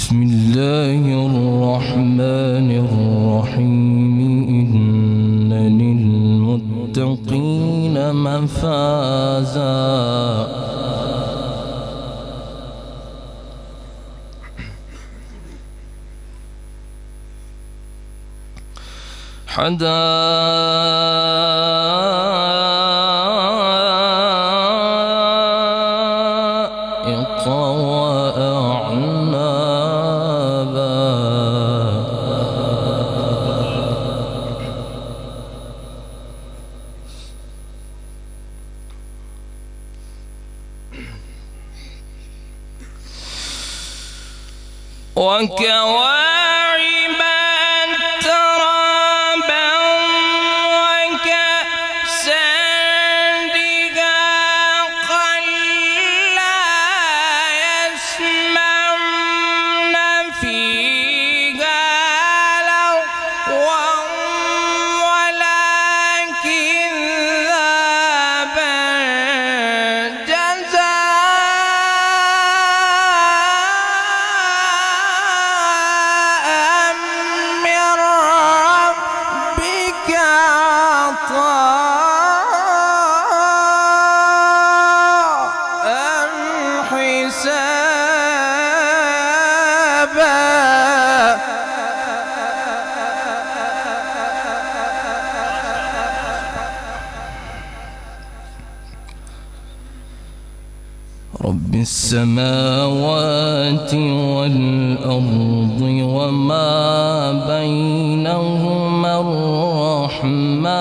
بسم الله الرحمن الرحيم إن للمتقين مفازا حدائق وأعنابا وكواعب أترابا وكأسا دهاقا لا يسمعون فيها لغوا ولا كذابا رب السماوات والأرض وما بينهما الرحمن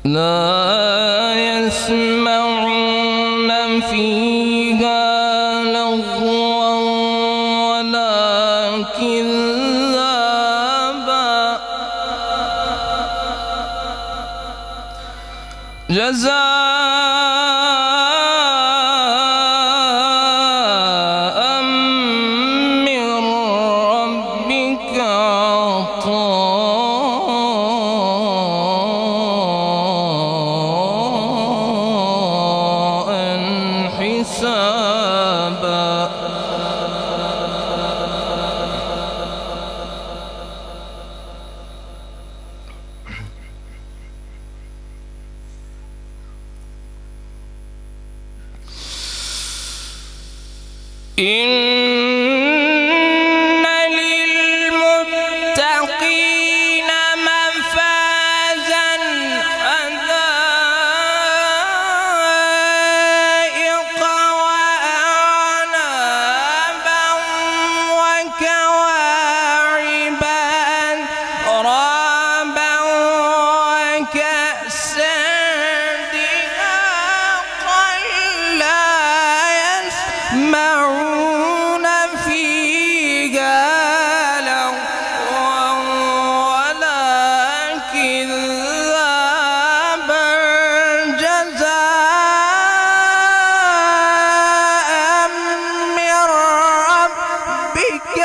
لا يسمعون فيها لغوا ولا كذابا جزاء من ربك عطاء حسابا إن للمتقين مفازا حدائق وأعنابا وكواعب أترابا وكأسا دهاقا لا يسمعون فيها لغوا ولا كذابا جزاء من ربك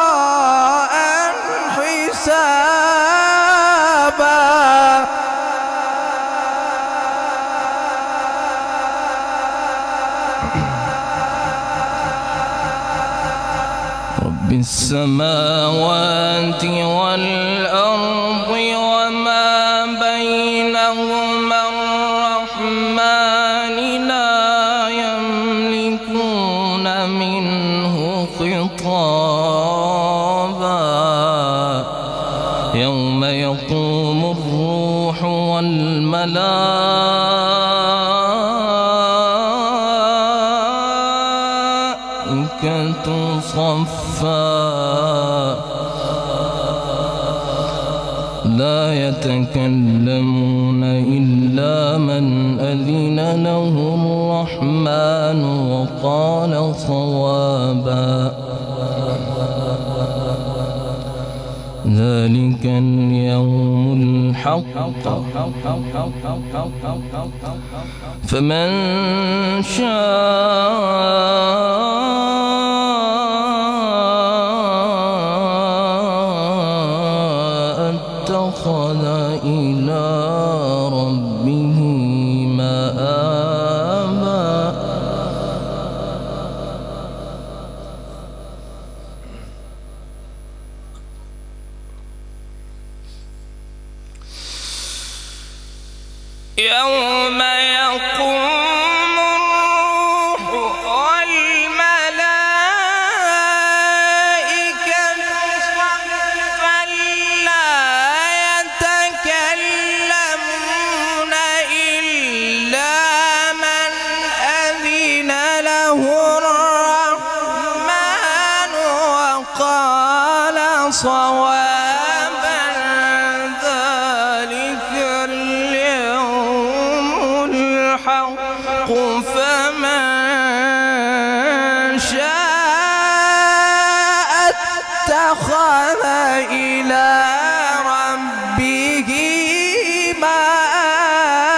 عطاء حسابا رب السماوات والأرض وما بينهما الرحمن لا يملكون منه خطابا يوم يقوم الروح والملائكة صفا لا يتكلمون إلا من أذن له الرحمن وقال صوابا ذلك اليوم الحق فمن شاء اتخذ إلى ربه مآبا يوم يقوم الروح والملائكة صفا لا يتكلمون إلا من أذن له الرحمن وقال صوابا فمن شاء اتخذ إلى ربه مآبا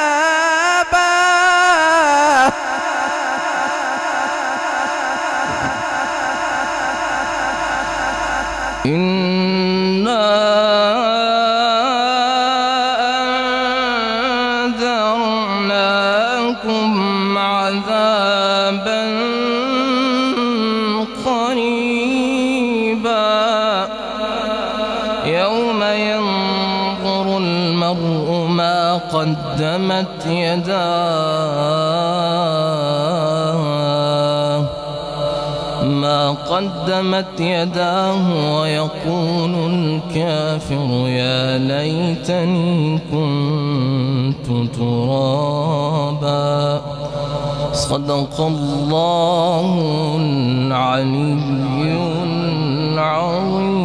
إنا أنذرناكم عذابا قريبا يوم ينظر المرء ما قدمت يداه ويقول الكافر يا ليتني كنت ترابا صدق الله العلي العظيم.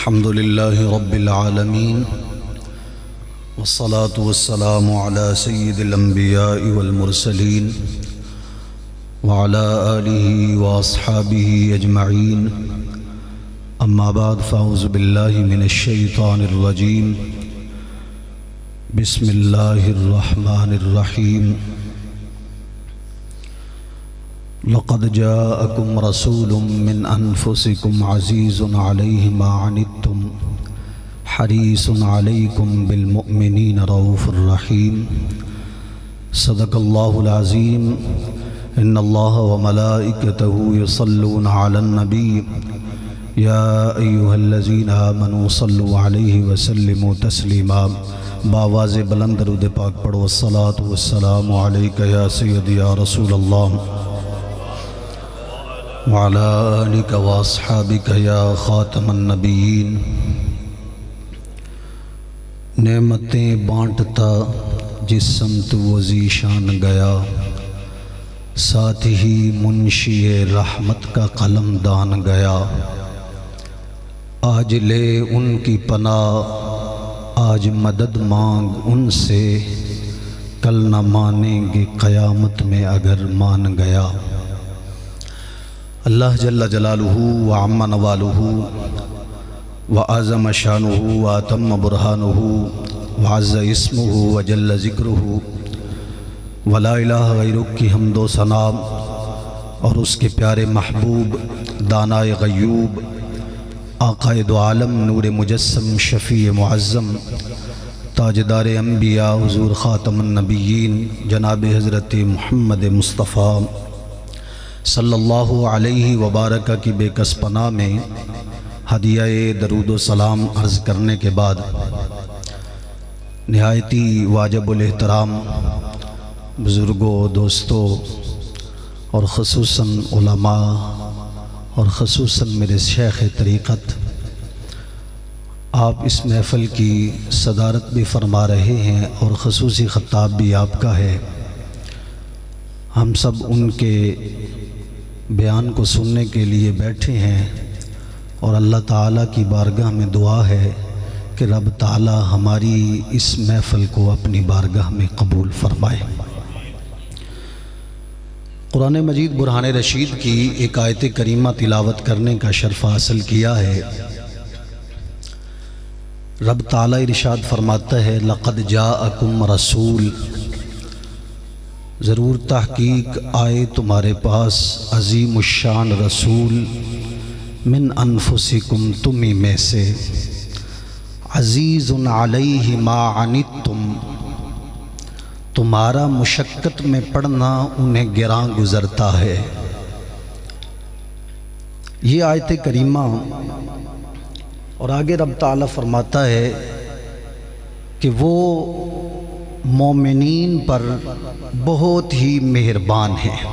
الحمد لله رب العالمين والصلاة والسلام على سيد الأنبياء والمرسلين وعلى آله وأصحابه أجمعين أما بعد فأعوذ بالله من الشيطان الرجيم بسم الله الرحمن الرحيم لقد جاءكم رسول من أنفسكم عزيز عليه ما عنتم حريص عليكم بالمؤمنين رؤوف رحيم صدق الله العظيم. إن الله وملائكته يصلون على النبي يا أيها الذين آمنوا صلوا عليه وسلموا تسليما. باواز بلند درود پاک پڑھو الصلاة والسلام علیکہ یا سیدی یا رسول اللہ وعلى آلك واصحابك يا خاتم النبیین. نعمتیں بانٹتا جس سمت وہ ذیشان گیا ساتھ ہی منشی رحمت کا قلم دان گیا. آج لے ان کی پناہ آج مدد مانگ ان سے کل نہ مانیں گے قیامت میں اگر مان گیا. اللہ جل جلالہ وعم نوالہ وعظم شانہ واتم برہانہ وعز اسمہ وجل ذکرہ ولا الہ غیرک کی حمد و ثنا اور اس کے پیارے محبوب دانائے غیوب آقائے دو عالم نور مجسم شفیع معظم تاجدار انبیاء حضور خاتم النبیین جناب حضرت محمد مصطفیٰ صلی اللہ علیہ وبارکہ کی بے کس پناہ میں ہدیہ درود و سلام عرض کرنے کے بعد نہایتی واجب الاحترام بزرگوں دوستوں اور خصوصاً علماء اور خصوصاً میرے شیخ طریقت آپ اس محفل کی صدارت بھی فرما رہے ہیں اور خصوصی خطاب بھی آپ کا ہے. ہم سب ان کے بیان کو سننے کے لیے بیٹھے ہیں. اور اللہ تعالیٰ کی بارگاہ میں دعا ہے کہ رب تعالیٰ ہماری اس محفل کو اپنی بارگاہ میں قبول فرمائے۔ قرآن مجید برہان رشید کی ایک آیت کریمہ تلاوت کرنے کا شرف حاصل کیا ہے۔ رب تعالیٰ ارشاد فرماتا ہے لَقَدْ جَاءَكُمْ رَسُول، ضرور تحقیق آئے تمہارے پاس عظیم الشان رسول، من انفسکم تمہیں میں سے، عزیز علیہ ما عنتم، تمہارا مشقت میں پڑنا انہیں گراں گزرتا ہے۔ یہ آیت کریمہ اور آگے رب تعالیٰ فرماتا ہے کہ وہ مومنین پر بہت ہی مہربان ہیں۔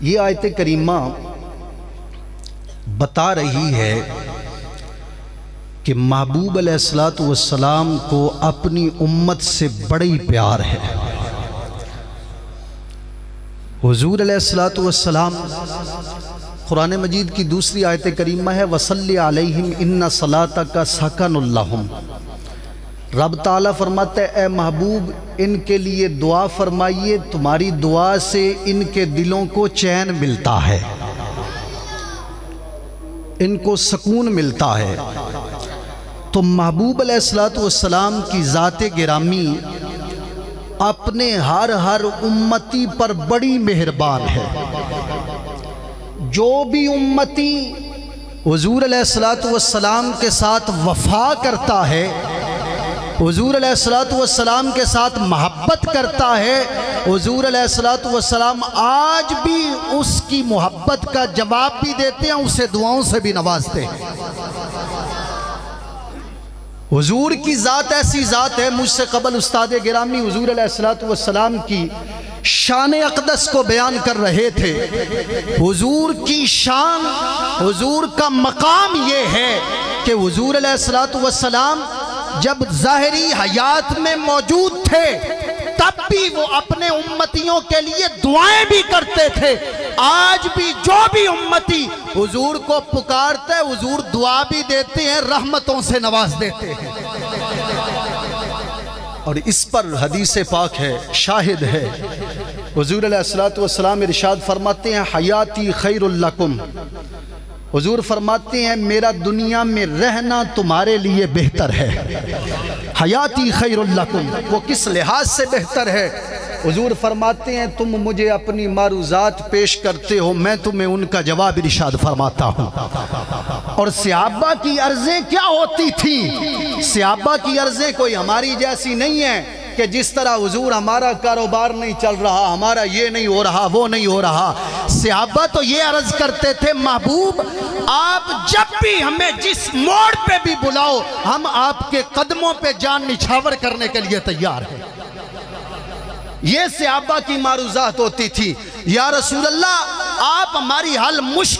یہ آیت کریمہ بتا رہی ہے کہ محبوب علیہ السلام کو اپنی امت سے بڑی پیار ہے۔ حضور علیہ السلام قرآن مجید کی دوسری آیت کریمہ ہے وَصَلِّ عَلَيْهِمْ إِنَّ صَلَاتَكَ سَكَنٌ لَهُمْ۔ رب تعالیٰ فرماتا ہے اے محبوب ان کے لیے دعا فرمائیے، تمہاری دعا سے ان کے دلوں کو چین ملتا ہے، ان کو سکون ملتا ہے۔ تو محبوب علیہ السلام کی ذات گرامی اپنے ہر امتی پر بڑی مہربان ہے۔ جو بھی امتی حضور علیہ السلام کے ساتھ وفا کرتا ہے، حضور علیہ السلام کے ساتھ محبت کرتا ہے، حضور علیہ السلام آج بھی اس کی محبت کا جواب بھی دیتے ہیں، اسے دعاؤں سے بھی نوازتے ہیں۔ حضور کی ذات ایسی ذات ہے، مجھ سے قبل استاد گرامی حضور علیہ السلام کی شان اقدس کو بیان کر رہے تھے۔ حضور کی شان، حضور کا مقام یہ ہے کہ حضور علیہ السلام جب ظاہری حیات میں موجود تھے تب بھی وہ اپنے امتیوں کے لیے دعائیں بھی کرتے تھے۔ آج بھی جو بھی امتی حضور کو پکارتے ہیں، حضور دعا بھی دیتے ہیں، رحمتوں سے نواز دیتے ہیں۔ اور اس پر حدیث پاک ہے، شاہد ہے، حضور علیہ السلام ارشاد فرماتے ہیں حیاتی خیر لکم، حضور فرماتے ہیں میرا دنیا میں رہنا تمہارے لیے بہتر ہے۔ حیاتی خیر لکم، وہ کس لحاظ سے بہتر ہے؟ حضور فرماتے ہیں تم مجھے اپنی معروضات پیش کرتے ہو، میں تمہیں ان کا جواب ارشاد فرماتا ہوں۔ اور صحابہ کی عرضیں کیا ہوتی تھیں؟ صحابہ کی عرضیں کوئی ہماری جیسی نہیں ہیں کہ جس طرح حضور ہمارا کاروبار نہیں چل رہا، ہمارا یہ نہیں ہو رہا، وہ نہیں ہو رہا۔ صحابہ تو یہ عرض کرتے تھے محبوب آپ جب بھی ہمیں جس موڑ پہ بھی بلاؤ ہم آپ کے قدموں پہ جان نچھاور کرنے کے لیے تیار ہیں۔ یہ صحابہ کی معروضات ہوتی تھی، یا رسول اللہ آپ ہماری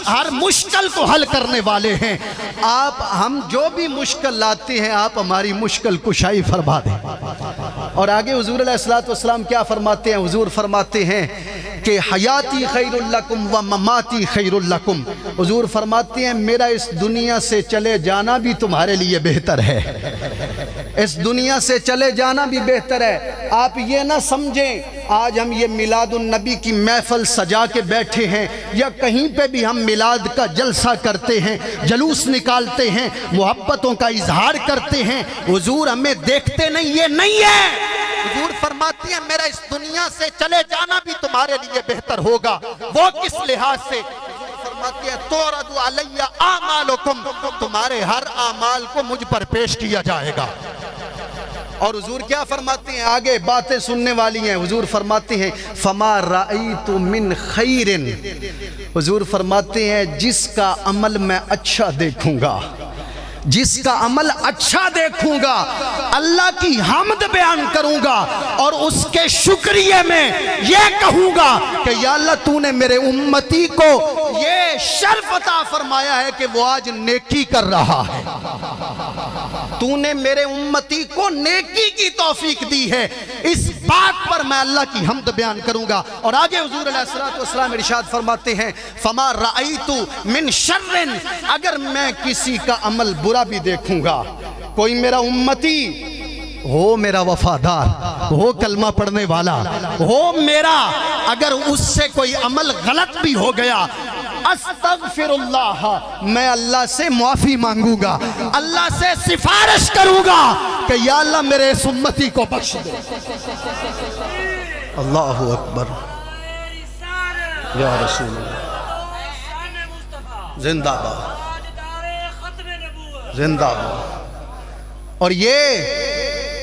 ہر مشکل کو حل کرنے والے ہیں، آپ ہم جو بھی مشکل لاتے ہیں آپ ہماری مشکل کشائی فرما دیں۔ اور آگے حضور علیہ السلام کیا فرماتے ہیں؟ حضور فرماتے ہیں کہ حیاتی خیر لکم و مماتی خیر لکم، حضور فرماتے ہیں میرا اس دنیا سے چلے جانا بھی تمہارے لیے بہتر ہے، اس دنیا سے چلے جانا بھی بہتر ہے۔ آپ یہ نہ سمجھیں آج ہم یہ میلاد النبی کی محفل سجا کے بیٹھے ہیں یا کہیں پہ بھی ہم میلاد کا جلسہ کرتے ہیں، جلوس نکالتے ہیں، محبتوں کا اظہار کرتے ہیں، حضور ہمیں دیکھتے نہیں، یہ نہیں ہے۔ حضور فرماتی ہیں میرا اس دنیا سے چلے جانا بھی تمہارے لیے بہتر ہوگا۔ وہ کس لحاظ سے؟ حضور فرماتی ہے تُعْرَضُ عَلَيَّ أَعْمَالُكُمْ، تمہارے ہر اعمال کو مجھ پر پیش کیا جائے گا۔ اور حضور کیا فرماتے ہیں؟ آگے باتیں سننے والی ہیں، حضور فرماتے ہیں فَمَا رَأَيْتُ مِنْ خَيْرٍ، حضور فرماتے ہیں جس کا عمل میں اچھا دیکھوں گا، جس کا عمل اچھا دیکھوں گا اللہ کی حمد بیان کروں گا اور اس کے شکریہ میں یہ کہوں گا کہ یا اللہ تو نے میرے امتی کو یہ شرف عطا فرمایا ہے کہ وہ آج نیکی کر رہا ہے۔ تو نے میرے امتی کو نیکی کی توفیق دی ہے، اس بات پر میں اللہ کی حمد بیان کروں گا۔ اور آگے حضور علیہ السلام ارشاد فرماتے ہیں فما رأیت من شر، اگر میں کسی کا عمل برا بھی دیکھوں گا، کوئی میرا امتی ہو، میرا وفادار ہو، کلمہ پڑھنے والا ہو میرا، اگر اس سے کوئی عمل غلط بھی ہو گیا، استغفر اللہ، میں اللہ سے معافی مانگوں گا، اللہ سے سفارش کروں گا کہ یا اللہ میرے اس امتی کو بخش دے۔ اللہ اکبر، یا رسول اللہ، زندہ باد، زندہ باد۔ اور یہ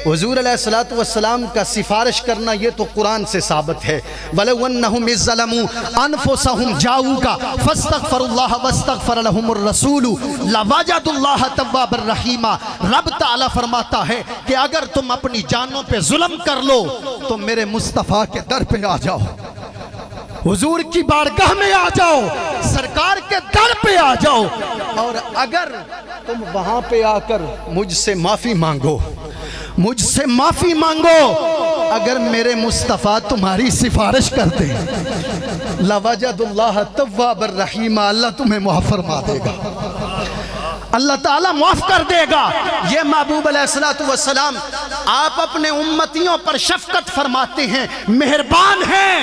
حضور علیہ السلام کا سفارش کرنا یہ تو قرآن سے ثابت ہے۔ وَلَوْ أَنَّهُمْ إِذْ ظَلَمُوا أَنفُسَهُمْ جَاءُوكَ فَاسْتَغْفَرُوا اللَّهَ وَاسْتَغْفَرَ لَهُمُ الرَّسُولُ لَوَجَدُوا اللَّهَ تَوَّابًا رَحِيمًا۔ رب تعالیٰ فرماتا ہے کہ اگر تم اپنی جانوں پہ ظلم کر لو تو میرے مصطفیٰ کے در پہ آ جاؤ، حضور کی بارگاہ میں آ جاؤ، سرکار کے در پہ آ جاؤ، اور اگر تم وہاں پہ آ کر مجھ سے معافی مانگو، مجھ سے معافی مانگو، اگر میرے مصطفیٰ تمہاری سفارش کرتے لَوَجَدُ اللَّهَ تَوَّابًا رَحِيمًا، اللہ تمہیں معاف فرما دے گا، اللہ تعالیٰ معاف کر دے گا۔ یہ محبوب علیہ السلام آپ اپنے امتیوں پر شفقت فرماتے ہیں، مہربان ہیں۔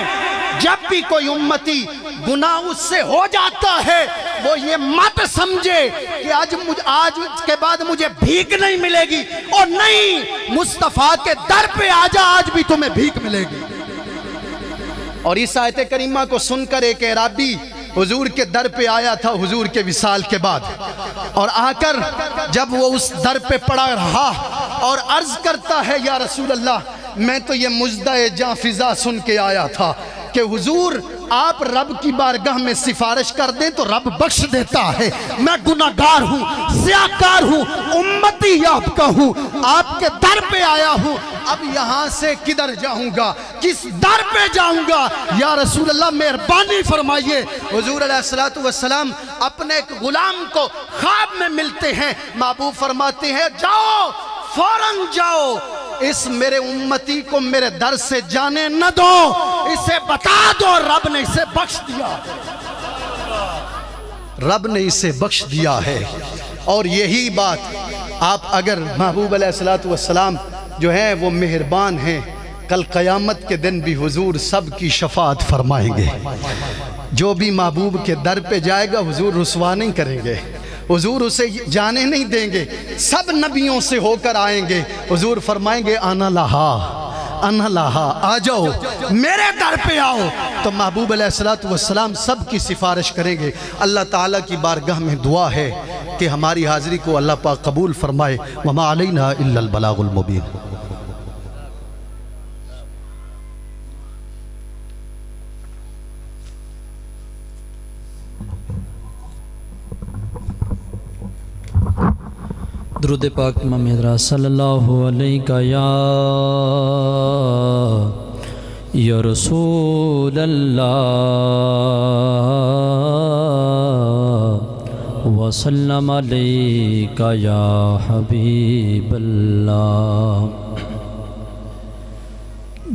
جب بھی کوئی امتی گناہ اس سے ہو جاتا ہے وہ یہ مت سمجھے کہ آج کے بعد مجھے بھیک نہیں ملے گی، اور نہیں، مصطفیٰ کے در پہ آجا، آج بھی تمہیں بھیک ملے گی۔ اور اس آیت کریمہ کو سن کر ایک اعرابی حضور کے در پہ آیا تھا حضور کے وصال کے بعد، اور آ کر جب وہ اس در پہ پڑا رہا اور عرض کرتا ہے یا رسول اللہ میں تو یہ مجدہ جاں فضا سن کے آیا تھا کہ حضور آپ رب کی بارگاہ میں سفارش کر دیں تو رب بخش دیتا ہے، میں گناہگار ہوں، سیاہکار ہوں، امتی آپ کا ہوں، آپ کے در پہ آیا ہوں، اب یہاں سے کدھر جاؤں گا، کس در پہ جاؤں گا، یا رسول اللہ مہربانی فرمائیے۔ حضور علیہ السلام اپنے ایک غلام کو خواب میں ملتے ہیں، محبوب فرماتے ہیں جاؤ، فوراً جاؤ، اس میرے امتی کو میرے در سے جانے نہ دو، اسے بتا دو رب نے اسے بخش دیا، رب نے اسے بخش دیا ہے۔ اور یہی بات آپ اگر محبوب علیہ السلام جو ہیں وہ مہربان ہیں، کل قیامت کے دن بھی حضور سب کی شفاعت فرمائیں گے، جو بھی محبوب کے در پہ جائے گا حضور رسوا نہیں کریں گے، حضور اسے جانے نہیں دیں گے، سب نبیوں سے ہو کر آئیں گے، حضور فرمائیں گے انا لہا، انا لہا، آ جاؤ میرے در پہ آؤ، تو محبوب علیہ السلام سب کی سفارش کریں گے۔ اللہ تعالیٰ کی بارگاہ میں دعا ہے کہ ہماری حاضری کو اللہ پاک قبول فرمائے۔ وما علینا الا البلاغ المبین۔ درود پاک امام حضرات صلی اللہ علیہ یا رسول اللہ وسلم علیہ یا حبیب اللہ۔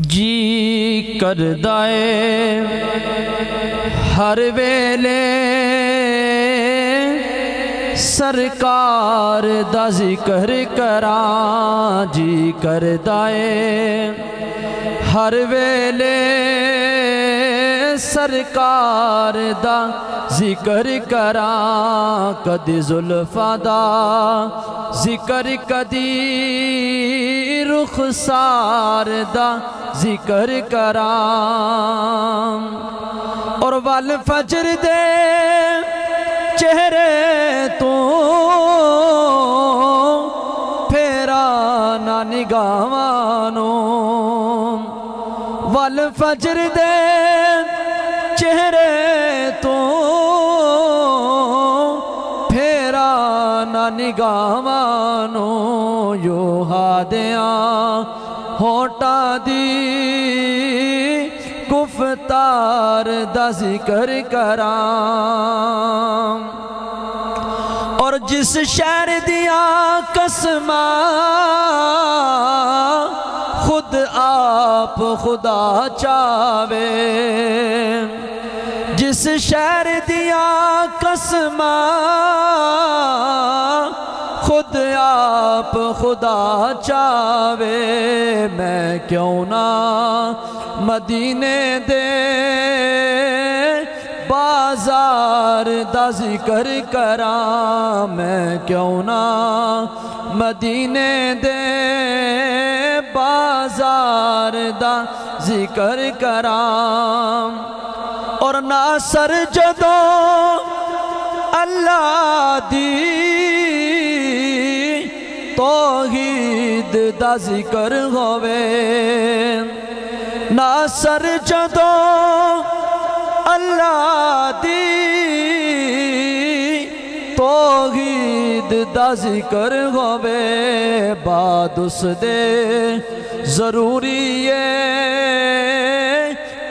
جی کردائے ہر ویلے سرکار دا ذکر کراں، جی کردائے ہر ویلے سرکار دا ذکر کراں، کدی زلفاں دا ذکر کدی رخسار دا ذکر کراں، اور والفجر دے چہرے تو پھیرا نہ نگاہانوں، والفجر دے چہرے تو پھیرا نہ نگاہانوں، یو ہادیاں ہوٹا دی کفر گفتار دا ذکر کراں اور جس شہر دیا قسماں خود آپ خدا چاہوے جس شہر دیا قسماں خود آپ خدا چاہوے میں کیوں نہ مدینے دے بازار دا ذکر کراں میں کیوں نہ مدینے دے بازار دا ذکر کراں اور نہ سر جدوں اللہ دی توحید دا ذکر ہووے نہ سر جدوں اللہ دی توحید دا ذکر ہووے بعد اس دے ضروری ہے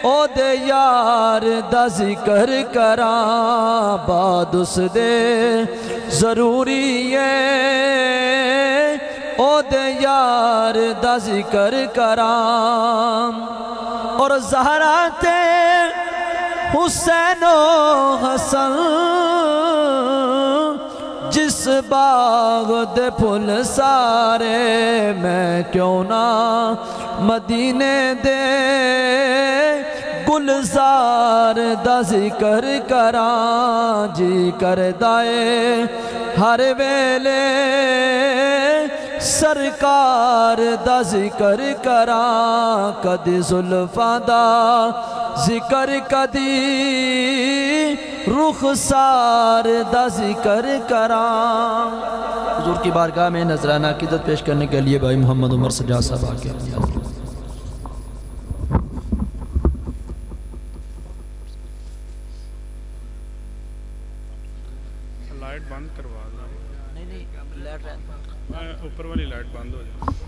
او دے یار دا ذکر کراں بعد اس دے ضروری ہے او دے یار دا ذکر کراں اور زہرا تے حسین و حسن جس باغ دے پھول سارے میں کیوں نہ مدینے دے گلزار دا ذکر کراں جی کردائے ہر ویلے سرکار دا ذکر کراں کدی زلفاں دا ذکر کدی رخسار دا ذکر کراں حضور کی بارگاہ میں نذرانہ عقیدت پیش کرنے کے لیے بھائی محمد عمر سجاد صاحب آگے لائٹ بند کروا دیں نہیں لائٹ اوپر والی لائٹ بند ہو جائے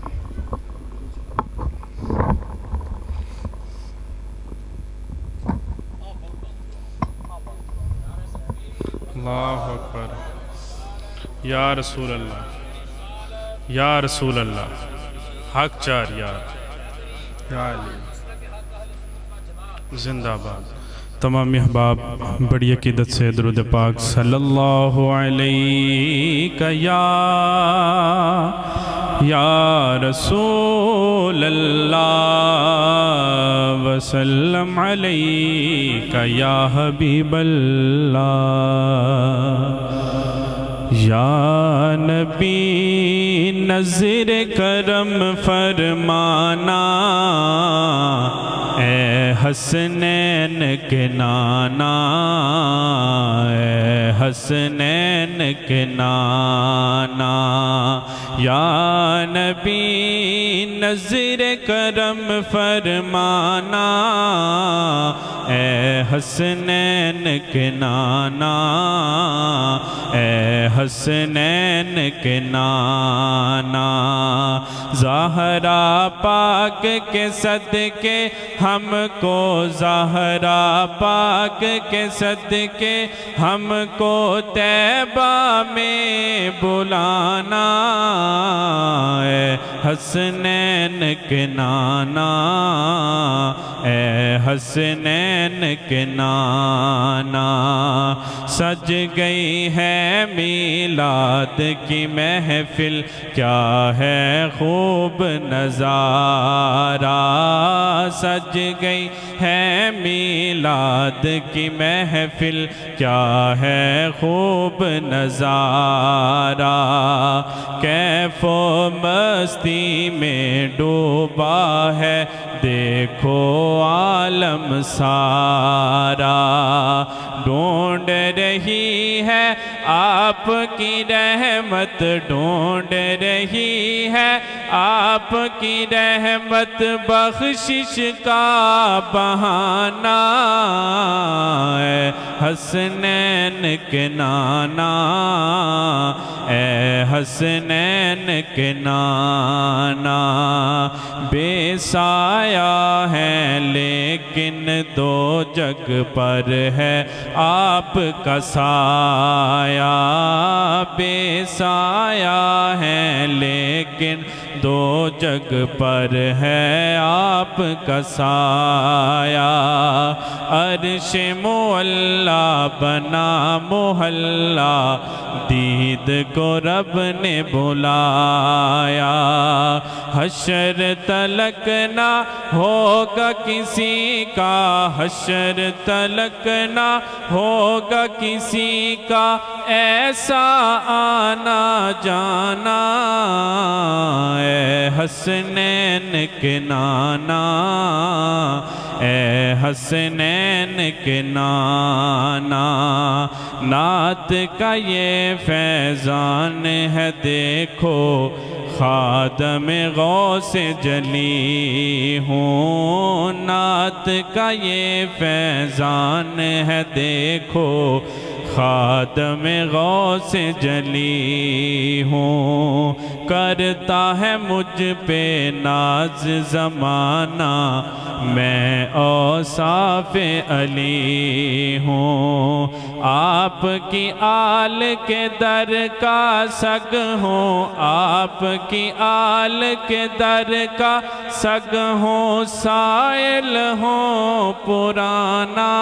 اللہ اکبر یا رسول اللہ یا رسول اللہ حق چار یار یا علی زندہ باد تمام احباب بڑی عقیدت سے درود پاک صلی اللہ علیہ یا رسول اللہ وسلم علیہ یا حبیب اللہ یا نبی نظر کرم فرمانا اے حسنین کے نانا اے حسنین کے نانا یا نبی نظر کرم فرمانا اے حسنین کے نانا اے حسنین کے نانا زہرا پاک کے صدقے ہم کو زہرا پاک کے صدقے ہم کو طیبہ میں بلانا اے حسنین کے نانا اے حسنین کے نانا سج گئی ہے میلاد کی محفل کیا ہے خوب نظارہ سج گئی ہے میلاد کی محفل کیا ہے خوب نظارہ کیف و مستی میں ڈوبا ہے دیکھو عالم سارا ڈھونڈ رہی ہے آپ کی رحمت ڈھونڈ رہی ہے آپ کی رحمت بخشش کا بہانہ اے حسنین کے نانا اے حسنین کے نانا بے سایہ ہے لے لیکن دو جگ پر ہے آپ کا سایہ، بے سایہ ہے لیکن دو جگ پر ہے آپ کا سایہ، عرش معلا بنا محلہ دید کو رب نے بلایا، حشر تلک نہ ہوگا کسی کا، حشر تلک نہ ہوگا کسی کا ایسا آنا جانا، اے حسنین کے نانا، اے حسنین کے نانا، نعت کا یہ فیضان ہے دیکھو، خادم غوث جلی ہوں، نعت کا یہ فیضان ہے دیکھو، خادم غوث جلی ہوں، کرتا ہے مجھ پہ ناز زمانہ، میں اوصاف علی ہوں، آپ کی آل کے در کا سگ ہوں، آپ کی آل کے در کا سگ ہوں، سائل ہوں پرانا،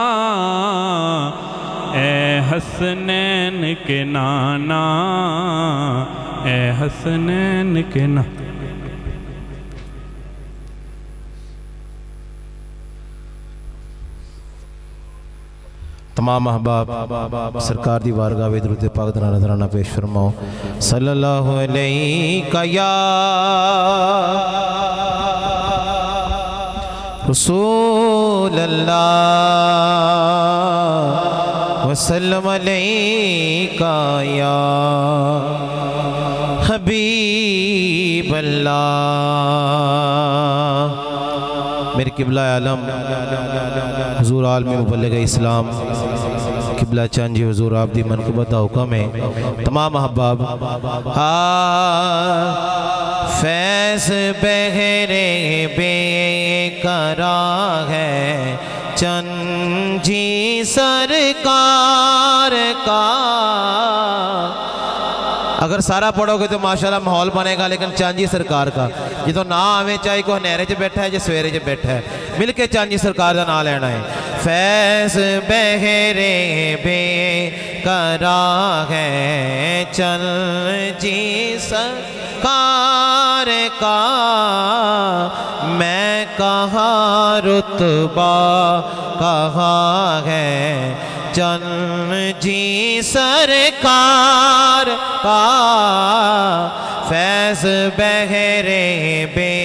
اے حسنین کے نانا، اے حسنین کے نانا۔ تمام احباب سرکار دی بارگاہ میں درود پاک نذرانہ پیش فرماؤ۔ صلی اللہ علیہ یا رسول اللہ وسلم علیہ یا حبیب اللہ۔ میرے قبلہ عالم حضور عالم مبلغ اسلام قبلہ چند جی حضور آپ دی منقبت حکم ہے۔ تمام احباب فیض بہرے بے قرار ہے چند جی سرکار کا۔ اگر سارا پڑھو گے تو ماشاءاللہ ماحول بنے گا، لیکن چانجی سرکار کا یہ تو نہ آویں چاہیے کوئی نیرے چ بیٹھا ہے جی سویرے چ بیٹھا ہے، مل کے چانجی سرکار کا نام لینا ہے۔ فیض بہرے بے قرار ہے چانجی سرکار کا، میں کہاں رتبہ کہاں ہے چانجی سرکار کا۔ فیض بہرے بے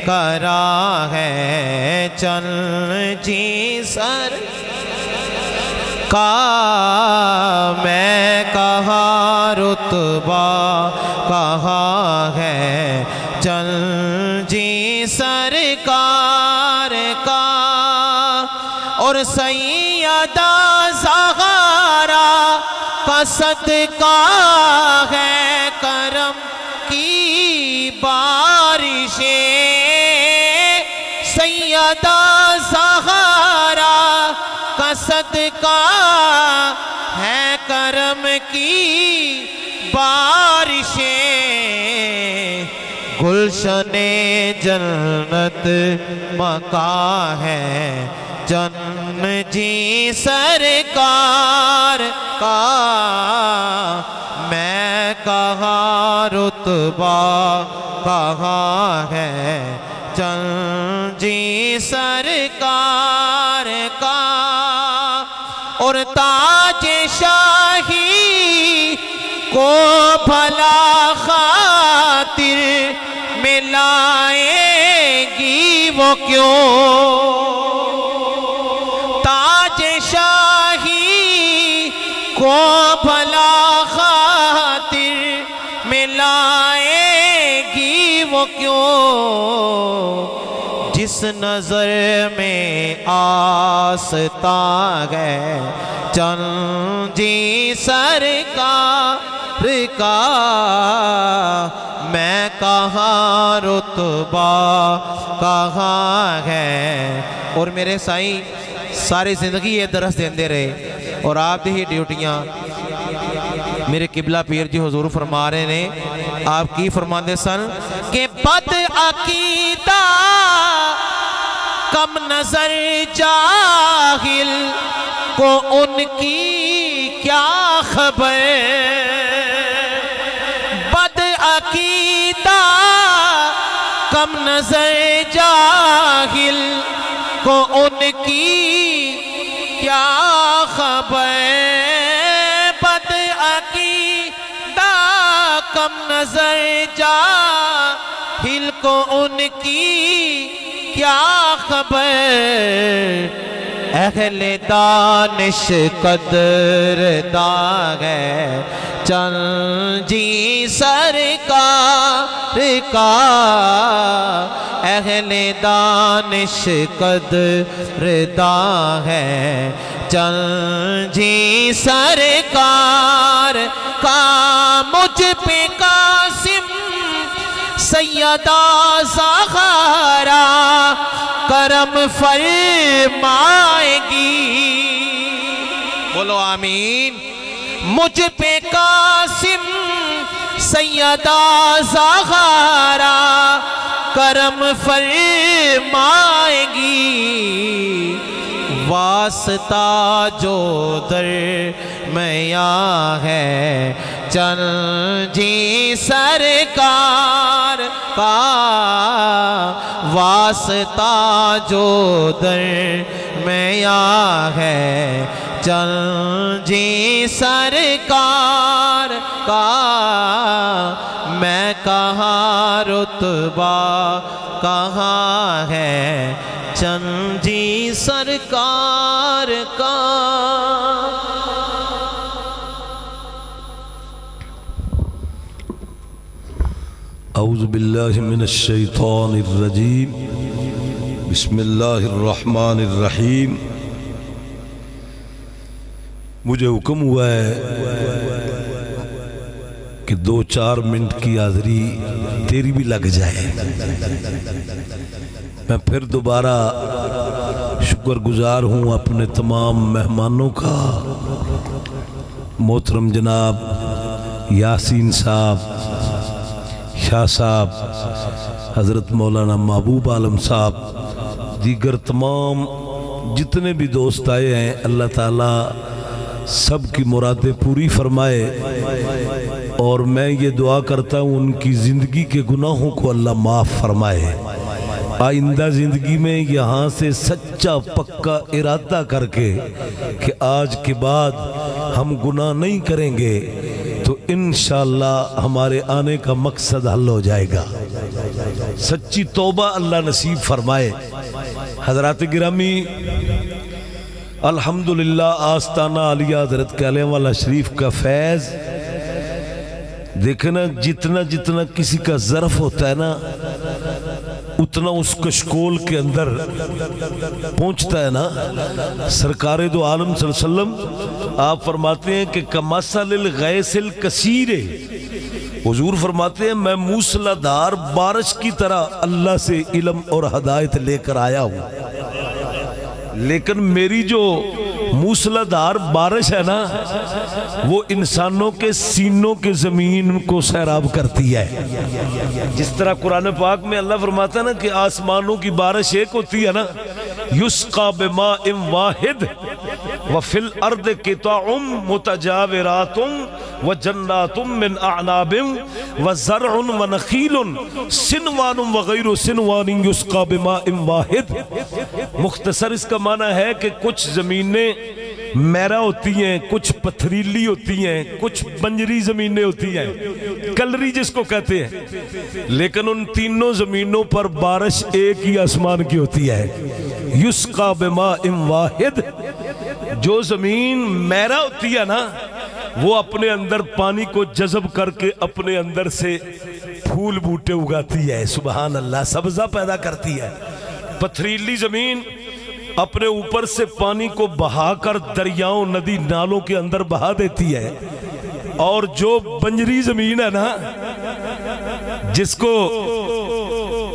قرار ہے چانجی سرکار کا، میں کہاں رتبہ کہاں ہے چانجی سرکار کا۔ اور سیدہ زہرا کا صدقہ ہے کرم کی بارشیں، سیدہ زہرا کا صدقہ ہے کرم کی بارشیں، گلشن جنت مکان ہے چانجی سرکار کا، میں کہاں رتبہ کہاں ہے چانجی سرکار کا۔ اور تاج شاہی کو بھلا خاطر میں لائے گی وہ کیوں، تاج شاہی کو بھلا خاطر میں لائے گی وہ کیوں، جس نظر میں آستاں ہے چانجی سرکار کا، میں کہاں رتبہ کہاں ہے اور میرے سائیں ساری زندگی یہ درس دیندے رہے اور آپ دی ہی ڈیوٹیاں میرے قبلہ پیر جی حضور فرما رہے نے آپ کی فرماندے سن کہ بد عقیدہ کم نظر جاہل کو ان کی کیا خبر بد عقیدہ کم نظر جاہل کو ان کی کیا خبر بد عقیدہ کم نظر جاہل کو ان کی کیا خبر اہل دانش قدر داغ ہے چند جی سرکار کا اہل دانش قدر داغ ہے چند جی سرکار کا مجھ پہ قاسم سیدہ زہرا کرم فرمائے گی بولو آمین مجھ پہ قاسم سیدہ زہرا کرم فرمائے گی واسطہ جو در میاں ہے چند جی سرکار کا واسطہ جو در میاں ہے چند جی سرکار کا میں کہاں رتبہ کہاں ہے چند جی سرکار کا اعوذ باللہ من الشیطان الرجیم بسم اللہ الرحمن الرحیم مجھے حکم ہوا ہے کہ 2-4 منٹ کی حاضری تیری بھی لگ جائے میں پھر دوبارہ شکر گزار ہوں اپنے تمام مہمانوں کا محترم جناب یاسین صاحب شاہ صاحب حضرت مولانا محبوب عالم صاحب دیگر تمام جتنے بھی دوست آئے ہیں اللہ تعالیٰ سب کی مرادیں پوری فرمائے اور میں یہ دعا کرتا ہوں ان کی زندگی کے گناہوں کو اللہ معاف فرمائے آئندہ زندگی میں یہاں سے سچا پکا ارادہ کر کے کہ آج کے بعد ہم گناہ نہیں کریں گے تو انشاءاللہ ہمارے آنے کا مقصد حل ہو جائے گا سچی توبہ اللہ نصیب فرمائے حضرات گرامی الحمدللہ آستانہ علیہ حضرت کہلے والا شریف کا فیض دیکھنا جتنا جتنا کسی کا ظرف ہوتا ہے نا اتنا اس کشکول کے اندر پہنچتا ہے نا سرکار دو عالم صلی اللہ علیہ وسلم آپ فرماتے ہیں کہ کمثل الغیث الکثیر حضور فرماتے ہیں میں موسلا دھار بارش کی طرح اللہ سے علم اور ہدایت لے کر آیا ہوں لیکن میری جو موسلا دھار بارش ہے نا وہ انسانوں کے سینوں کے زمین کو سیراب کرتی ہے جس طرح قرآن پاک میں اللہ فرماتا ہے نا کہ آسمانوں کی بارش ایک ہوتی ہے نا یسقا بماء واحد وفی الارض قطع متجاورات وجنات من اعناب وزرع ونخیل سنوان وغیر سنوان یسقا بماء واحد مختصر اس کا معنی ہے کہ کچھ زمینیں میرا ہوتی ہیں کچھ پتھریلی ہوتی ہیں کچھ بنجری زمینیں ہوتی ہیں کلری جس کو کہتے ہیں لیکن ان تینوں زمینوں پر بارش ایک ہی آسمان کی ہوتی ہے یسقا بماء واحد جو زمین میرا ہوتی ہے نا وہ اپنے اندر پانی کو جذب کر کے اپنے اندر سے پھول بوٹے اگاتی ہے سبحان اللہ سبزہ پیدا کرتی ہے پتھریلی زمین اپنے اوپر سے پانی کو بہا کر دریاؤں ندی نالوں کے اندر بہا دیتی ہے اور جو بنجری زمین ہے نا جس کو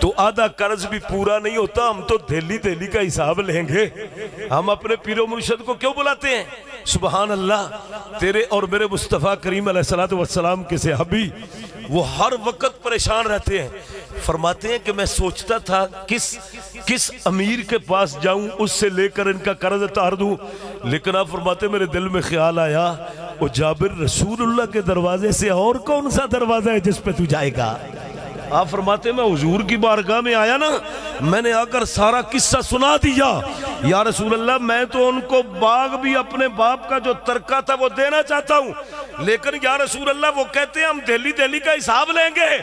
تو آدھا قرض بھی پورا نہیں ہوتا، ہم تو دہلی کا حساب لیں گے۔ ہم اپنے پیر و مرشد کو کیوں بلاتے ہیں؟ سبحان اللہ، تیرے اور میرے مصطفیٰ کریم علیہ السلام کے صحابی وہ ہر وقت پریشان رہتے ہیں۔ فرماتے ہیں کہ میں سوچتا تھا کس امیر کے پاس جاؤں، اس سے لے کر ان کا قرض اتار دوں، لیکن آپ فرماتے ہیں میرے دل میں خیال آیا وہ جابر رسول اللہ کے دروازے سے اور کون سا دروازہ ہے جس پہ تو جائے گا؟ آپ فرماتے ہیں میں حضور کی بارگاہ میں آیا نا، میں نے آ کر سارا قصہ سنا دیا۔ یا رسول اللہ میں تو ان کو باغ بھی اپنے باپ کا جو ترکہ تھا وہ دینا چاہتا ہوں، لیکن یا رسول اللہ وہ کہتے ہیں ہم دہلی کا حساب لیں گے۔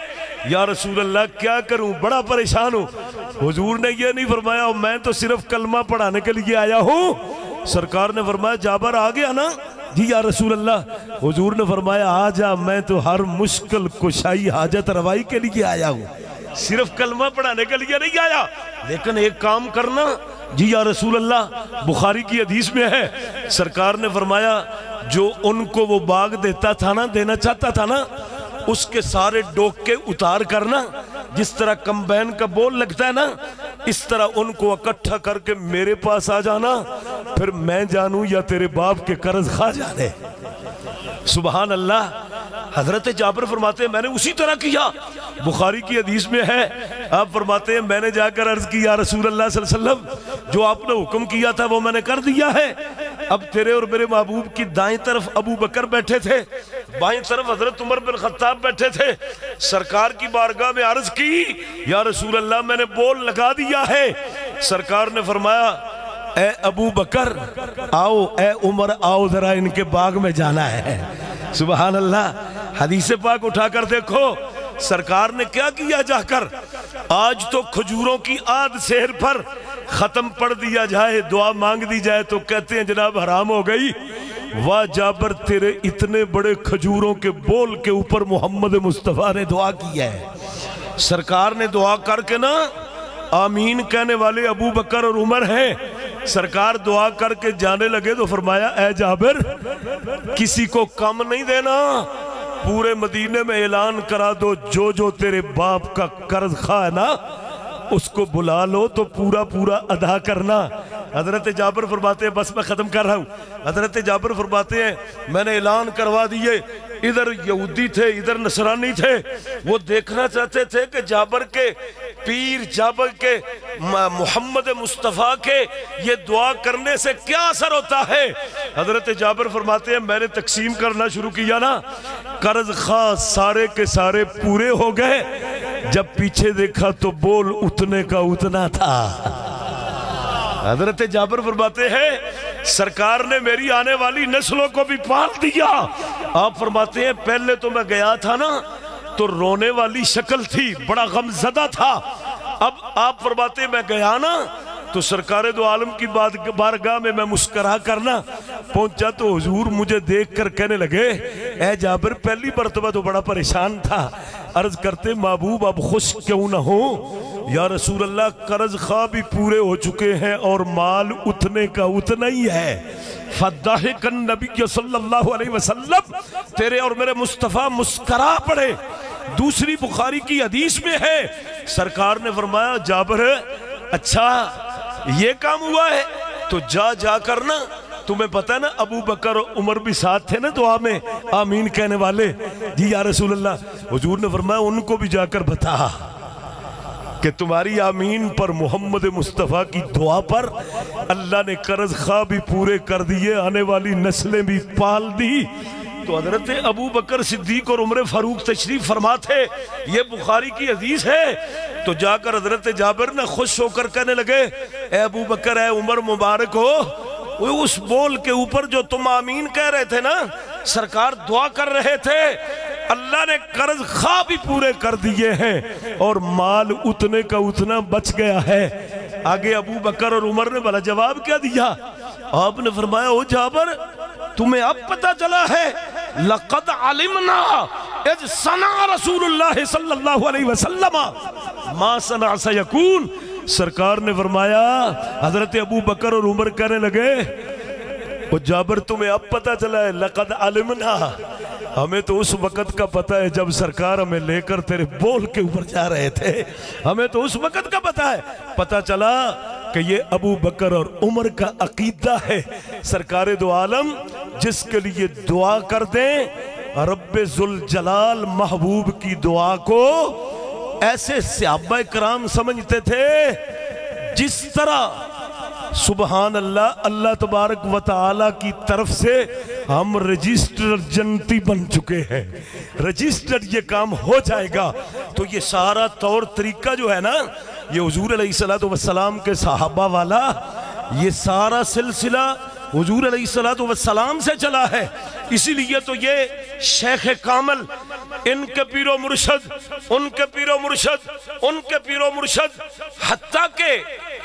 یا رسول اللہ کیا کروں، بڑا پریشان ہوں۔ حضور نے یہ نہیں فرمایا میں تو صرف کلمہ پڑھانے کے لیے آیا ہوں۔ سرکار نے فرمایا جابر آ گیا نا؟ جی یا رسول اللہ۔ حضور نے فرمایا آ جا، میں تو ہر مشکل کشائی حاجت روائی کے لیے آیا ہوں، صرف کلمہ پڑھانے کے لیے نہیں آیا، لیکن ایک کام کرنا۔ جی یا رسول اللہ، بخاری کی حدیث میں ہے سرکار نے فرمایا جو ان کو وہ باغ دینا چاہتا تھا نا، اس کے سارے ڈوکے اتار کرنا، جس طرح کمبین کا بول لگتا ہے نا، اس طرح ان کو اکٹھا کر کے میرے پاس آ جانا، پھر میں جانوں یا تیرے باپ کے قرض خواہ جانے۔ سبحان اللہ۔ حضرت جابر فرماتے ہیں میں نے اسی طرح کیا، بخاری کی حدیث میں ہے، آپ فرماتے ہیں میں نے جا کر عرض کی یا رسول اللہ صلی اللہ علیہ وسلم جو آپ نے حکم کیا تھا وہ میں نے کر دیا ہے۔ اب تیرے اور میرے محبوب کی دائیں طرف ابو بکر بیٹھے تھے، بائیں طرف حضرت عمر بن خطاب بیٹھے تھے۔ سرکار کی بارگاہ میں عرض کی یا رسول اللہ میں نے بول لگا دیا ہے۔ سرکار نے فرمایا اے ابو بکر آؤ، اے عمر آؤ، ذرا ان کے باغ میں جانا ہے۔ سبحان اللہ۔ حدیث پاک اٹھا کر دیکھو سرکار نے کیا کیا جا کر، آج تو کھجوروں کی آدھ سحر پر ختم پڑھ دیا جائے، دعا مانگ دی جائے تو کہتے ہیں جناب حرام ہو گئی۔ واہ جابر تیرے اتنے بڑے کھجوروں کے بول کے اوپر محمد مصطفیٰ نے دعا کی ہے۔ سرکار نے دعا کر کے نا آمین کہنے والے ابو بکر اور عمر ہیں۔ سرکار دعا کر کے جانے لگے تو فرمایا اے جابر کسی کو کم نہیں دینا، پورے مدینے میں اعلان کرا دو جو تیرے باپ کا قرض خواہ ہے نا اس کو بلا لو تو پورا ادا کرنا۔ حضرت جابر فرماتے ہیں بس میں ختم کر رہا ہوں۔ حضرت جابر فرماتے ہیں میں نے اعلان کروا دیے، ادھر یہودی تھے ادھر نصرانی تھے، وہ دیکھنا چاہتے تھے کہ جابر کے پیر، جابر کے محمد مصطفیٰ کے یہ دعا کرنے سے کیا اثر ہوتا ہے۔ حضرت جابر فرماتے ہیں میں نے تقسیم کرنا شروع کیا نا، قرض خواہ سارے کے سارے پورے ہو گئے، جب پیچھے دیکھا تو بول اتنے کا اتنا تھا۔ حضرت جابر فرماتے ہیں سرکار نے میری آنے والی نسلوں کو بھی پال دیا۔ آپ فرماتے ہیں پہلے تو میں گیا تھا نا تو رونے والی شکل تھی، بڑا غم زدہ تھا، اب آپ فرماتے ہیں میں گیا نا تو سرکار دو عالم کی بارگاہ میں مسکرا کرنا پہنچا تو حضور مجھے دیکھ کر کہنے لگے اے جابر پہلی مرتبہ تو بڑا پریشان تھا، عرض کرتے محبوب اب خوش کیوں نہ ہو؟ یا رسول اللہ قرض خواہ بھی پورے ہو چکے ہیں اور مال اتنے کا اتنا ہی ہے۔ فَضَّحِكَ النَّبِيَّ صلی اللہ علیہ وسلم، تیرے اور میرے مصطفیٰ مسکرا پڑے۔ دوسری بخاری کی حدیث میں ہے سرکار نے فرمایا جابر اچھا یہ کام ہوا ہے تو جا کرنا، تمہیں پتہ ہے نا ابو بکر اور عمر بھی ساتھ تھے نا دعا میں آمین کہنے والے۔ جی یا رسول اللہ، حضور نے فرمایا ان کو بھی جا کر بتا کہ تمہاری آمین پر محمد مصطفیٰ کی دعا پر اللہ نے قرض خواہ بھی پورے کر دیے، آنے والی نسلیں بھی پال دی۔ تو حضرت ابو بکر صدیق اور عمر فاروق تشریف فرما تھے، یہ بخاری کی حدیث ہے۔ تو جا کر حضرت جابر نے خوش ہو کر کہنے لگے اے ابو بکر اے عمر مبارک ہو، اس بول کے اوپر جو تم آمین کہہ رہے تھے نا سرکار دعا کر رہے تھے، اللہ نے قرض خواہ بھی پورے کر دیے ہیں اور مال اتنے کا اتنا بچ گیا ہے۔ آگے ابو بکر اور عمر نے بھلا جواب کیا دیا؟ آپ نے فرمایا او جابر تمہیں اب پتہ چلا ہے لَقَدْ عَلِمْنَا اِذْ صَنَعَ رَسُولُ اللَّهِ صلی اللہ علیہ وسلم مَا صَنَعَ سَيَكُونَ۔ سرکار نے فرمایا حضرت ابو بکر اور عمر کہنے لگے او جابر تمہیں اب پتہ چلا ہے لَقَدْ عَلِمْنَا، ہمیں تو اس وقت کا پتہ ہے جب سرکار ہمیں لے کر تیرے بول کے اوپر جا رہے تھے، ہمیں تو اس وقت کا پتہ ہے، پتہ چلا کہ یہ ابو بکر اور عمر کا عقیدہ ہے۔ سرکار دو عالم جس کے لیے دعا کر دیں، رب ذوالجلال محبوب کی دعا کو ایسے صحابہ کرام سمجھتے تھے جس طرح سبحان اللہ، اللہ تبارک و تعالی کی طرف سے ہم رجسٹر جنتی بن چکے ہیں، رجسٹر یہ کام ہو جائے گا۔ تو یہ سارا طور طریقہ جو ہے نا، یہ حضور علیہ السلام کے صحابہ والا، یہ سارا سلسلہ حضور علیہ السلام سے چلا ہے۔ اسی لیے تو یہ شیخ کامل، ان کے پیر و مرشد، ان کے پیر و مرشد، ان کے پیر و مرشد، حتیٰ کہ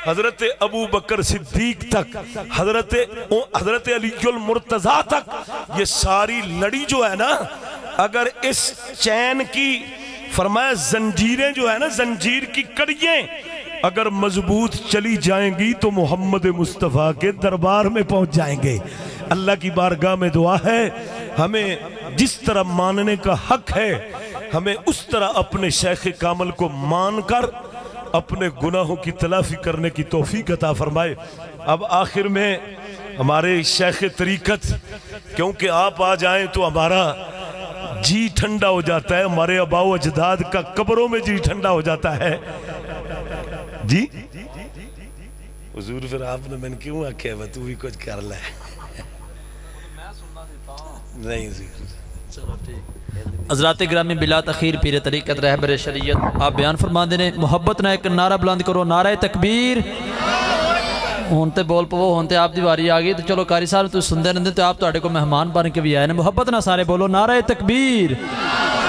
حضرت ابو بکر صدیق تک، حضرت علی المرتضیٰ تک، یہ ساری لڑی جو ہے نا، اگر اس چین کی فرمایا زنجیریں جو ہے نا، زنجیر کی کڑییں اگر مضبوط چلی جائیں گی تو محمد مصطفیٰ کے دربار میں پہنچ جائیں گے۔ اللہ کی بارگاہ میں دعا ہے، ہمیں جس طرح ماننے کا حق ہے، ہمیں اس طرح اپنے شیخ کامل کو مان کر اپنے گناہوں کی تلافی کرنے کی توفیق عطا فرمائے۔ اب آخر میں ہمارے شیخ طریقت، کیونکہ آپ آ جائیں تو ہمارا جی ٹھنڈا ہو جاتا ہے، ہمارے آباء و اجداد کا قبروں میں جی ٹھنڈا ہو جاتا ہے۔ جی حضور پھر آپ نے میں نے کیوں آکھیا ہے تو بھی کچھ کر لے؟ نہیں حضرات گرامی بلا تخیر پیر طریقت رہبر شریعت آپ بیان فرما دینے، محبت نہ ایک نعرہ بلند کرو، نعرہ تکبیر۔ ہونتے بول پو ہونتے آپ دی واری آگئی، تو چلو قاری صاحب تو سندے رہندے تو آپ تو اڑے کو مہمان بن کے بھی آئے نے۔ محبت نہ سارے بولو، نعرہ تکبیر،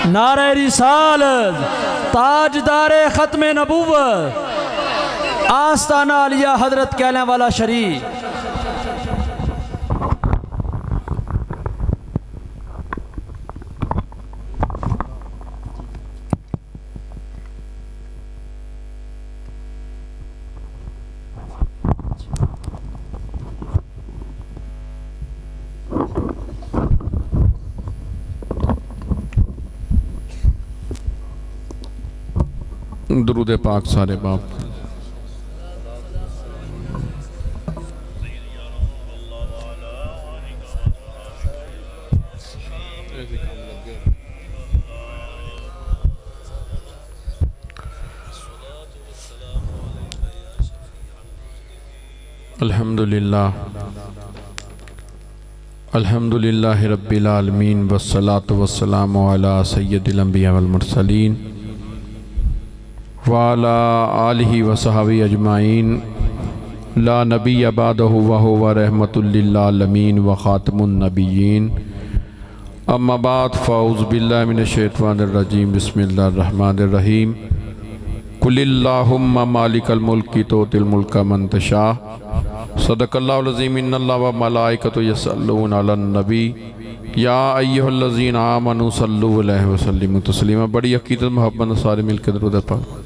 نعرہ رسالت، تاجدار ختم نبوت، آستانہ علیہ حضرت کہنے والا شریف۔ درود پاک سارے باپ۔ الحمدللہ رب العالمین والصلاة والسلام علی سید الانبیاء والمرسلین وعلی آلہ وصحبہ اجمعین، لا نبی بعدہ وہو رحمت للعالمین وخاتم النبیین، اما بعد فاعوذ باللہ من الشیطان الرجیم، بسم اللہ الرحمن الرحیم۔ قل اللہم مالک الملک تؤتی الملک من تشاء، صدق اللہ العظیم، ان اللہ و ملائکۃ یصلون علی النبی، یا ایھا الذین آمنوا صلوا علیہ وسلموا تسلیما۔ بڑی عقیدت محبت سارے مل کے درود پاک۔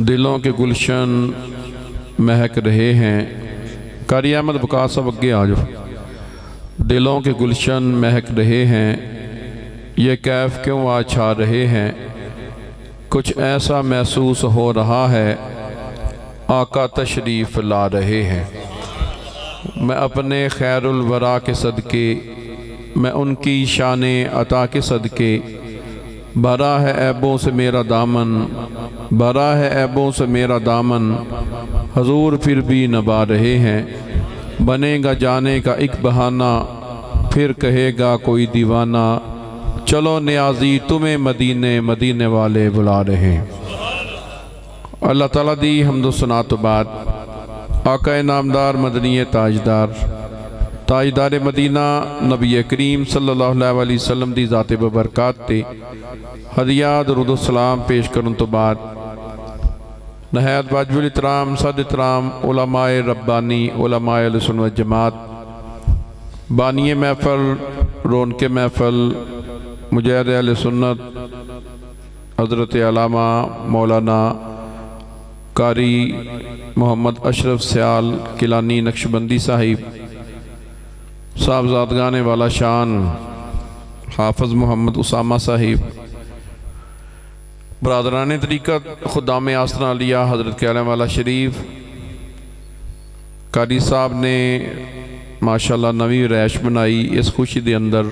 دلوں کے گلشن مہک رہے ہیں، قاری احمد بکار صاحب اگے آ جاؤ۔ دلوں کے گلشن مہک رہے ہیں، یہ کیف کیوں آج چھا رہے ہیں، کچھ ایسا محسوس ہو رہا ہے آقا تشریف لا رہے ہیں۔ میں اپنے خیر الورا کے صدقے، میں ان کی شان عطا کے صدقے، بھرا ہے عیبوں سے میرا دامن، بھرا ہے عیبوں سے میرا دامن، حضور پھر بھی نبھا رہے ہیں۔ بنے گا جانے کا ایک بہانہ، پھر کہے گا کوئی دیوانہ، چلو نیازی تمہیں مدینے، مدینے والے بلا رہے ہیں۔ اللہ تعالیٰ دی حمد و ثنا تو بعد آقا نامدار مدنی تاجدار، تاجدار مدینہ نبی کریم صلی اللہ علیہ وسلم دی ذات ببرکات تے ہدیہ درود و سلام پیش کرن تو بعد نہایت واجب الاحترام صد احترام علماء ربانی، علماء اہل سنت و جماعت، بانی محفل، رونق محفل، مجاہد اہل سنت، حضرت علامہ مولانا قاری محمد اشرف سیال کیلانی نقشبندی صاحب، صاحبزادگان والا شان حافظ محمد اسامہ صاحب، برادران طریقت خدام آستنا علیہ حضرت کیلم والا شریف، قاری صاحب نے ماشاءاللہ نوی رہائش بنائی اس خوشی دے اندر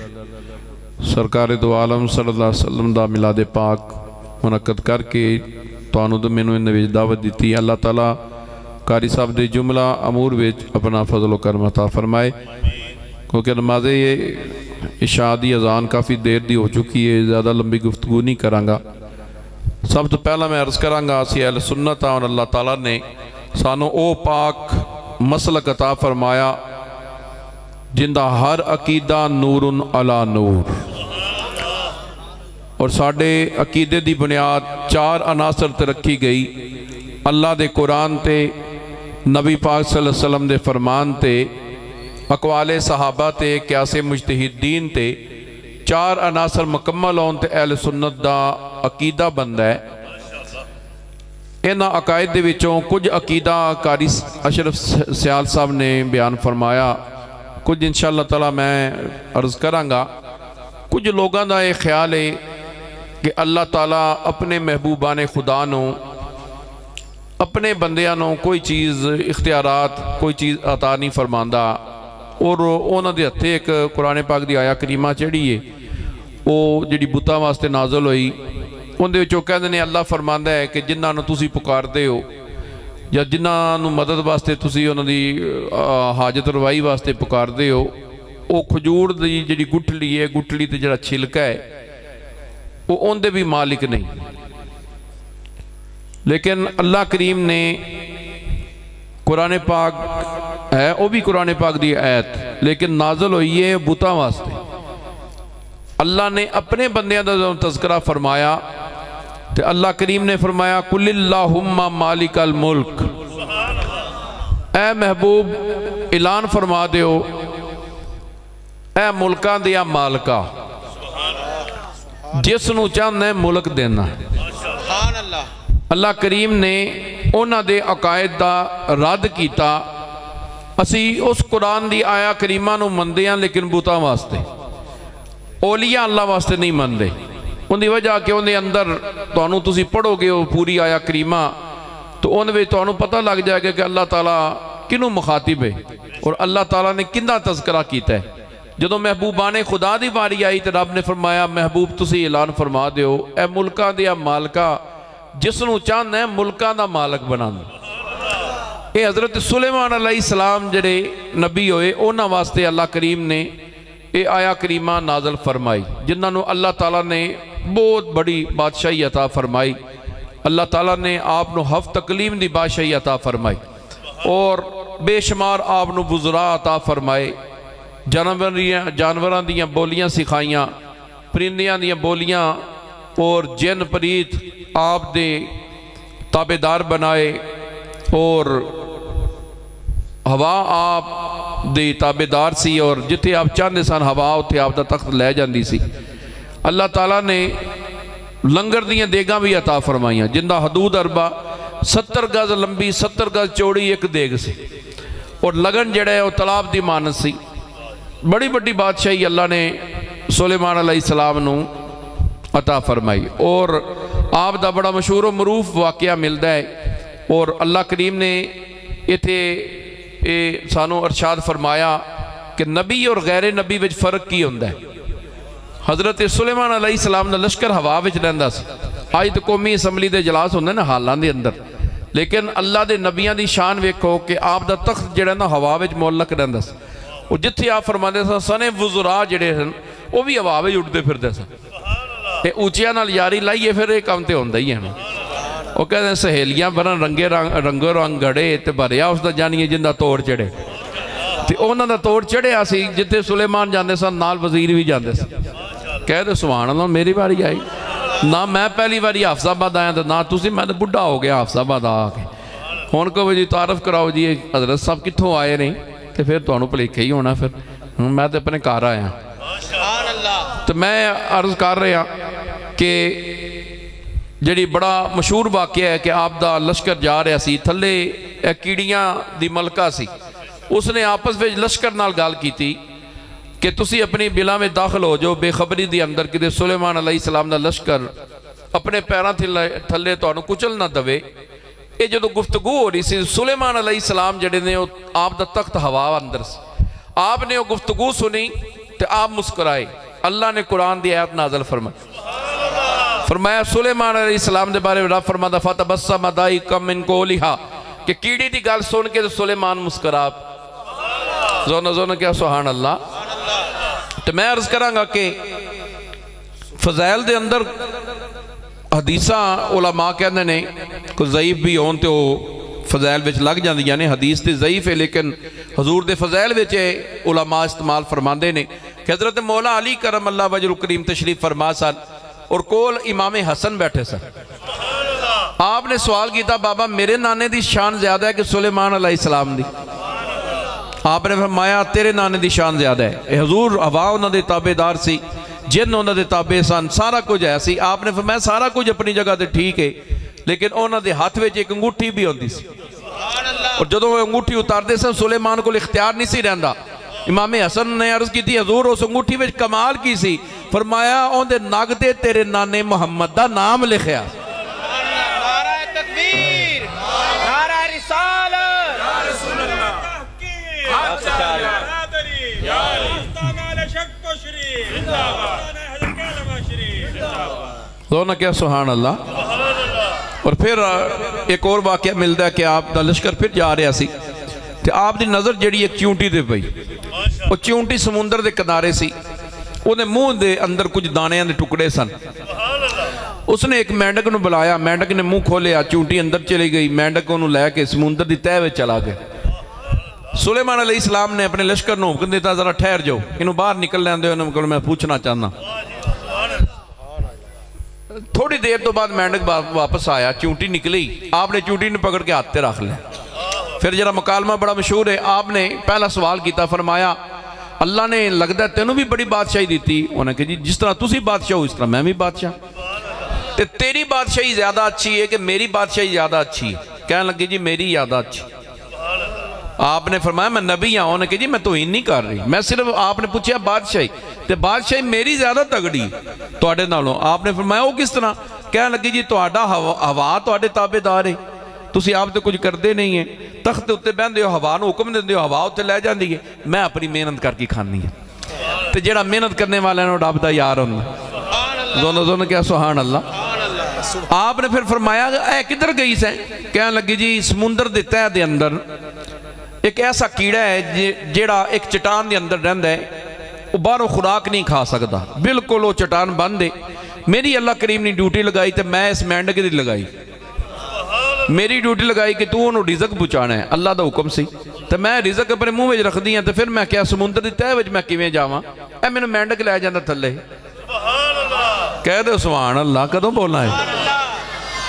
سرکار دو عالم صلی اللہ علیہ وسلم دا میلاد پاک منعقد کر کے تانوں تو مینوں انویج دعوت دیتی۔ اللہ تعالیٰ قاری صاحب دے جملہ امور وچ اپنا فضل و کرم عطا فرمائے، کیونکہ نماز عشاء دی اذان کافی دیر دی ہو چکی ہے، زیادہ لمبی گفتگو نہیں کراں گا۔ سب تو پہلا میں عرض کراں گا اسی اہل سنت اور اللہ تعالیٰ نے سانوں او پاک مسلک عطا فرمایا جندہ ہر عقیدہ نور علی نور، اور ساڑھے عقیدے دی بنیاد 4 عناصر تے رکھی گئی، اللہ دے قرآن تے، نبی پاک صلی اللہ علیہ وسلم دے فرمان تے، اقوال صحابہ تے، قیاس مجتہدین تے، 4 عناصر مکمل ہون تے اہل سنت دا عقیدہ بندہ ہے۔ انہاں عقائد دے وچوں کچھ عقیدہ قاری اشرف سیال صاحب نے بیان فرمایا، کچھ انشاءاللہ تعالیٰ میں عرض کراں گا۔ کچھ لوگاں دا ایک خیال ہے کہ اللہ تعالیٰ اپنے محبوبان خدا نو، اپنے بندیاں نو کوئی چیز اختیارات کوئی چیز عطا نہیں فرماندا، اور اونا دے ہتھے ایک قرآن پاک دی آیا کریمہ چڑھی ہے وہ جڑی بتاں واسطے نازل ہوئی، ان دے وچوں کہندے نے اللہ فرماندا ہے کہ جنہاں نو تسی پکار دے ہو یا جنہاں نو مدد واسطے تسی انہاں دی حاجت روائی واسطے پکار دے ہو، وہ کھجور دی جڑی گٹھلی ہے، گٹھلی تے جڑا چھلکا ہے وہ ان دے بھی مالک نہیں، لیکن اللہ کریم نے قرآن پاک ہے وہ بھی قرآن پاک دی آیت لیکن نازل ہوئی ہے بتاں واسطے۔ اللہ نے اپنے بندیاں دا تذکرہ فرمایا تو اللہ کریم نے فرمایا قل اللہم مالک الملک، اے محبوب اعلان فرما دیو اے ملکاں دیا مالکہ جس نو چاند ہے ملک دینا۔ اللہ کریم نے انہاں دے عقائد دا رد کیتا، اسی اس قرآن دی آیا کریمہ نو مندیاں لیکن بوتاں واسطے، اولیاء اللہ واسطے نہیں مندے۔ ان دی وجہ کہ ان دے اندر تو تسی پڑھو گے وہ پوری آیا کریمہ تو ان میں تو پتہ لگ جائے گا کہ اللہ تعالیٰ کنوں مخاطب ہے اور اللہ تعالیٰ نے کندہ تذکرہ کیتا ہے۔ جدو محبوبان خدا دی باری آئی تو رب نے فرمایا محبوب تسی اعلان فرما دیو اے ملکاں دیا مالکہ جس نو چاند ہے ملکاں دا مالک بنا دو۔ اے حضرت سلیمان علیہ السلام جڑے نبی ہوئے اونا واسطے اللہ کریم نے اے آیا کریمہ نازل فرمائی، جنہاں نو اللہ تعالیٰ نے بہت بڑی بادشاہی عطا فرمائی۔ اللہ تعالیٰ نے آپ نو ہفت تکلیم دی بادشاہی عطا فرمائی اور بے شمار آپ نو بزرا عطا فرمائے، جانوراں دیاں بولیاں سکھائیاں، پرندیاں دیاں بولیاں، اور جن پریت آپ دے تابدار بنائے، اور ہوا آپ دے تابدار سی، اور جتے آپ چاندے سان ہوا ہوتے آپ دا تخت لے جاندی سی۔ اللہ تعالیٰ نے لنگر دیاں دیگاں بھی عطا فرمائیاں جندہ حدود اربع 70 گز لمبی 70 گز چوڑی ایک دیگ سی، اور لگن جڑے وہ تلاب دی مانت سی۔ بڑی بڑی بادشاہی اللہ نے سلیمان علیہ السلام نو عطا فرمائی، اور آپ دا بڑا مشہور و معروف واقعہ ملتا ہے، اور اللہ کریم نے ایتھے سانو ارشاد فرمایا کہ نبی اور غیر نبی وچ فرق کی ہوندہ ہے۔ حضرت سلیمان علیہ السلام نے لشکر ہوا وچ رہندا سی، آج تو قومی اسمبلی دے اجلاس ہوندے نا حالاں دے اندر، لیکن اللہ دے نبیاں دی شان ویکھو کہ آپ دا تخت جڑا نا ہوا وچ معلق رہندا سی، اور جتھے آپ فرماندے سن سنے وزراء جڑے سن وہ بھی ہوا وچ اٹھدے پھردے سن۔ اے اونچیاں نال یاری لائیے پھر یہ کام تے ہوندا ہی ہے نا۔ وہ کہتے ہیں سہیلیاں برن رنگو رنگ گھڑے تے بھریا اس دا جانیے جندہ توڑ چڑھے، تے انہاں دا توڑ چڑھے آسی جتے سلیمان جاندے سن نال وزیر بھی جاندے سن۔ کہتے سبحان اللہ میری باری آئی، نہ میں پہلی باری حافظ آباد آیا نہ تسی، میں تو بڑھا ہو گیا حافظ آباد آ کے۔ ہن کو جی تعارف کراؤ جی حضرت صاحب کتھوں آئے نہیں، تے پھر تانوں بھلیکھے ہی ہونا، پھر میں تو اپنے گھر آیا۔ تو میں عرض کر رہا کہ جڑی بڑا مشہور واقعہ ہے کہ آپ دا لشکر جا رہا سی تھلے ایک کیڑیاں دی ملکہ سی، اس نے آپس میں لشکر نال گال کی تھی کہ تسی اپنی بلا میں داخل ہو جو بے خبری دی اندر کہ سلیمان علیہ السلام دا لشکر اپنے پیراں تھلے تو کچل نہ دوے۔ یہ جدو گفتگو ہو رہی سی سلیمان علیہ السلام جڑے نے آپ دا تخت ہوا اندر سی، آپ نے وہ گفتگو سنی تو آپ مسکرائے۔ اللہ نے قرآن دی آیت نازل فرمایا سلیمان علیہ السلام دے بارے میں رب فرماتا فتبسم ضاحکا من قولہا کہ کیڑی دی گل سن کے تو سلیمان مسکرا۔ زونہ کیا سبحان اللہ۔ تو میں عرض کراں گا کہ فضائل دے اندر حدیثاں علماء کہندے نے کوئی ضعیف بھی ہون تو فضائل وچ لگ جاندی، یعنی حدیث تے ضعیف ہے لیکن حضور دے فضائل وچ علماء استعمال فرماندے نے کہ حضرت مولا علی کرم اللہ وجہ الکریم تشریف فرما سن اور کول امام حسن بیٹھے سن۔ آپ نے سوال کیتا بابا میرے نانے دی شان زیادہ ہے کہ سلیمان علیہ السلام دی؟ آپ نے فرمایا تیرے نانے دی شان زیادہ ہے۔ حضور ہوا انہوں دے تابعدار سی، جن انہوں دے تابع سن، سارا کچھ ہے سی۔ آپ نے فرمایا سارا کچھ اپنی جگہ تے ٹھیک ہے لیکن انہوں دے ہاتھ وچ ایک انگوٹھی بھی ہوندی سی، اور جدوں وہ انگوٹھی اتار دے سن سلیمان کو اختیار نہیں سی رہندا۔ امام حسن نے عرض کی تھی حضور اس انگوٹھی وچ کمال کی سی، فرمایا اون دے نگ تے تیرے نانے محمد دا نام لکھیا۔ نعرہ تکبیر، نعرہ رسالت، یا رسول اللہ دونہ کیا سبحان اللہ۔ اور پھر ایک اور واقعہ ملتا ہے کہ آپ دا لشکر پھر جا رہا سی کہ آپ دی نظر جڑی ایک چونٹی دے پئی، وہ چونٹی سمندر دے کنارے سی، انہیں منہ دے اندر کچھ دانیاں دے ٹکڑے سن۔ اس نے ایک مینڈک نو بلایا، مینڈک نے منہ کھولیا، چونٹی اندر چلی گئی، مینڈک انہوں لے کے سمندر دی تہہ وچ چلا گئے۔ سلیمان علیہ السلام نے اپنے لشکر نو حکم دیتا ذرا ٹھہر جاؤ، انہوں باہر نکل لیندے، انہوں میں پوچھنا چاہنا۔ تھوڑی دیر تو بعد مینڈک واپس آیا، چونٹی نکلی، آپ نے چونٹی نے پکڑ کے ہاتھ تے رکھ لیا۔ پھر جرا مکالمہ بڑا مشہور ہے، آپ نے پہلا سوال کیتا، فرمایا اللہ نے لگتا ہے تینوں بھی بڑی بادشاہی دیتی؟ انہوں نے کہا جی جس طرح تسی بادشاہ ہو اس طرح میں بھی بادشاہ، تے تیری بادشاہی زیادہ اچھی ہے کہ میری بادشاہی زیادہ اچھی ہے؟ کہنے لگے جی میری زیادہ اچھی۔ آپ نے فرمایا میں نبی ہوں؟ انہوں نے کہا جی میں توہین نہیں کر رہی، میں صرف آپ نے پوچھا بادشاہی، تے بادشاہی میری زیادہ تگڑی تواڈے نالوں۔ آپ نے فرمایا وہ کس طرح؟ کہنے لگے جی تواڈا ہوا تواڈے تابعدار ہے، تسی آپ تے کچھ کردے نہیں ہیں، تخت اتے بہندے ہو، ہوا نو حکم دیندے ہو، ہوا اتے لے جاندی ہے، میں اپنی محنت کر کے کھانی ہے۔ تے جڑا محنت کرنے والے نے رب دا یار ہوندا۔ دونوں کیا سبحان اللہ۔ آپ نے پھر فرمایا اے کدھر گئی سے؟ کہنے لگی جی سمندر دے تہہ دے اندر ایک ایسا کیڑا ہے جیڑا ایک چٹان دے اندر رہندا ہے، وہ باہروں خوراک نہیں کھا سکتا، بالکل وہ چٹان بند ہے۔ میری اللہ کریم نے ڈیوٹی لگائی تے میں اس مینڈک دی لگائی، میری ڈیوٹی لگائی کہ تو انہوں رزق پہنچانا ہے، اللہ دا حکم سی، تو میں رزق اپنے منہ وچ رکھ دی ہیں، تو پھر میں کیا سمندر دی تہہ وچ میں کیویں جاواں؟ اے میں نے مینڈک لے جاندہ تھلے۔ کہہ دے سبحان اللہ، کدوں بولنا ہے؟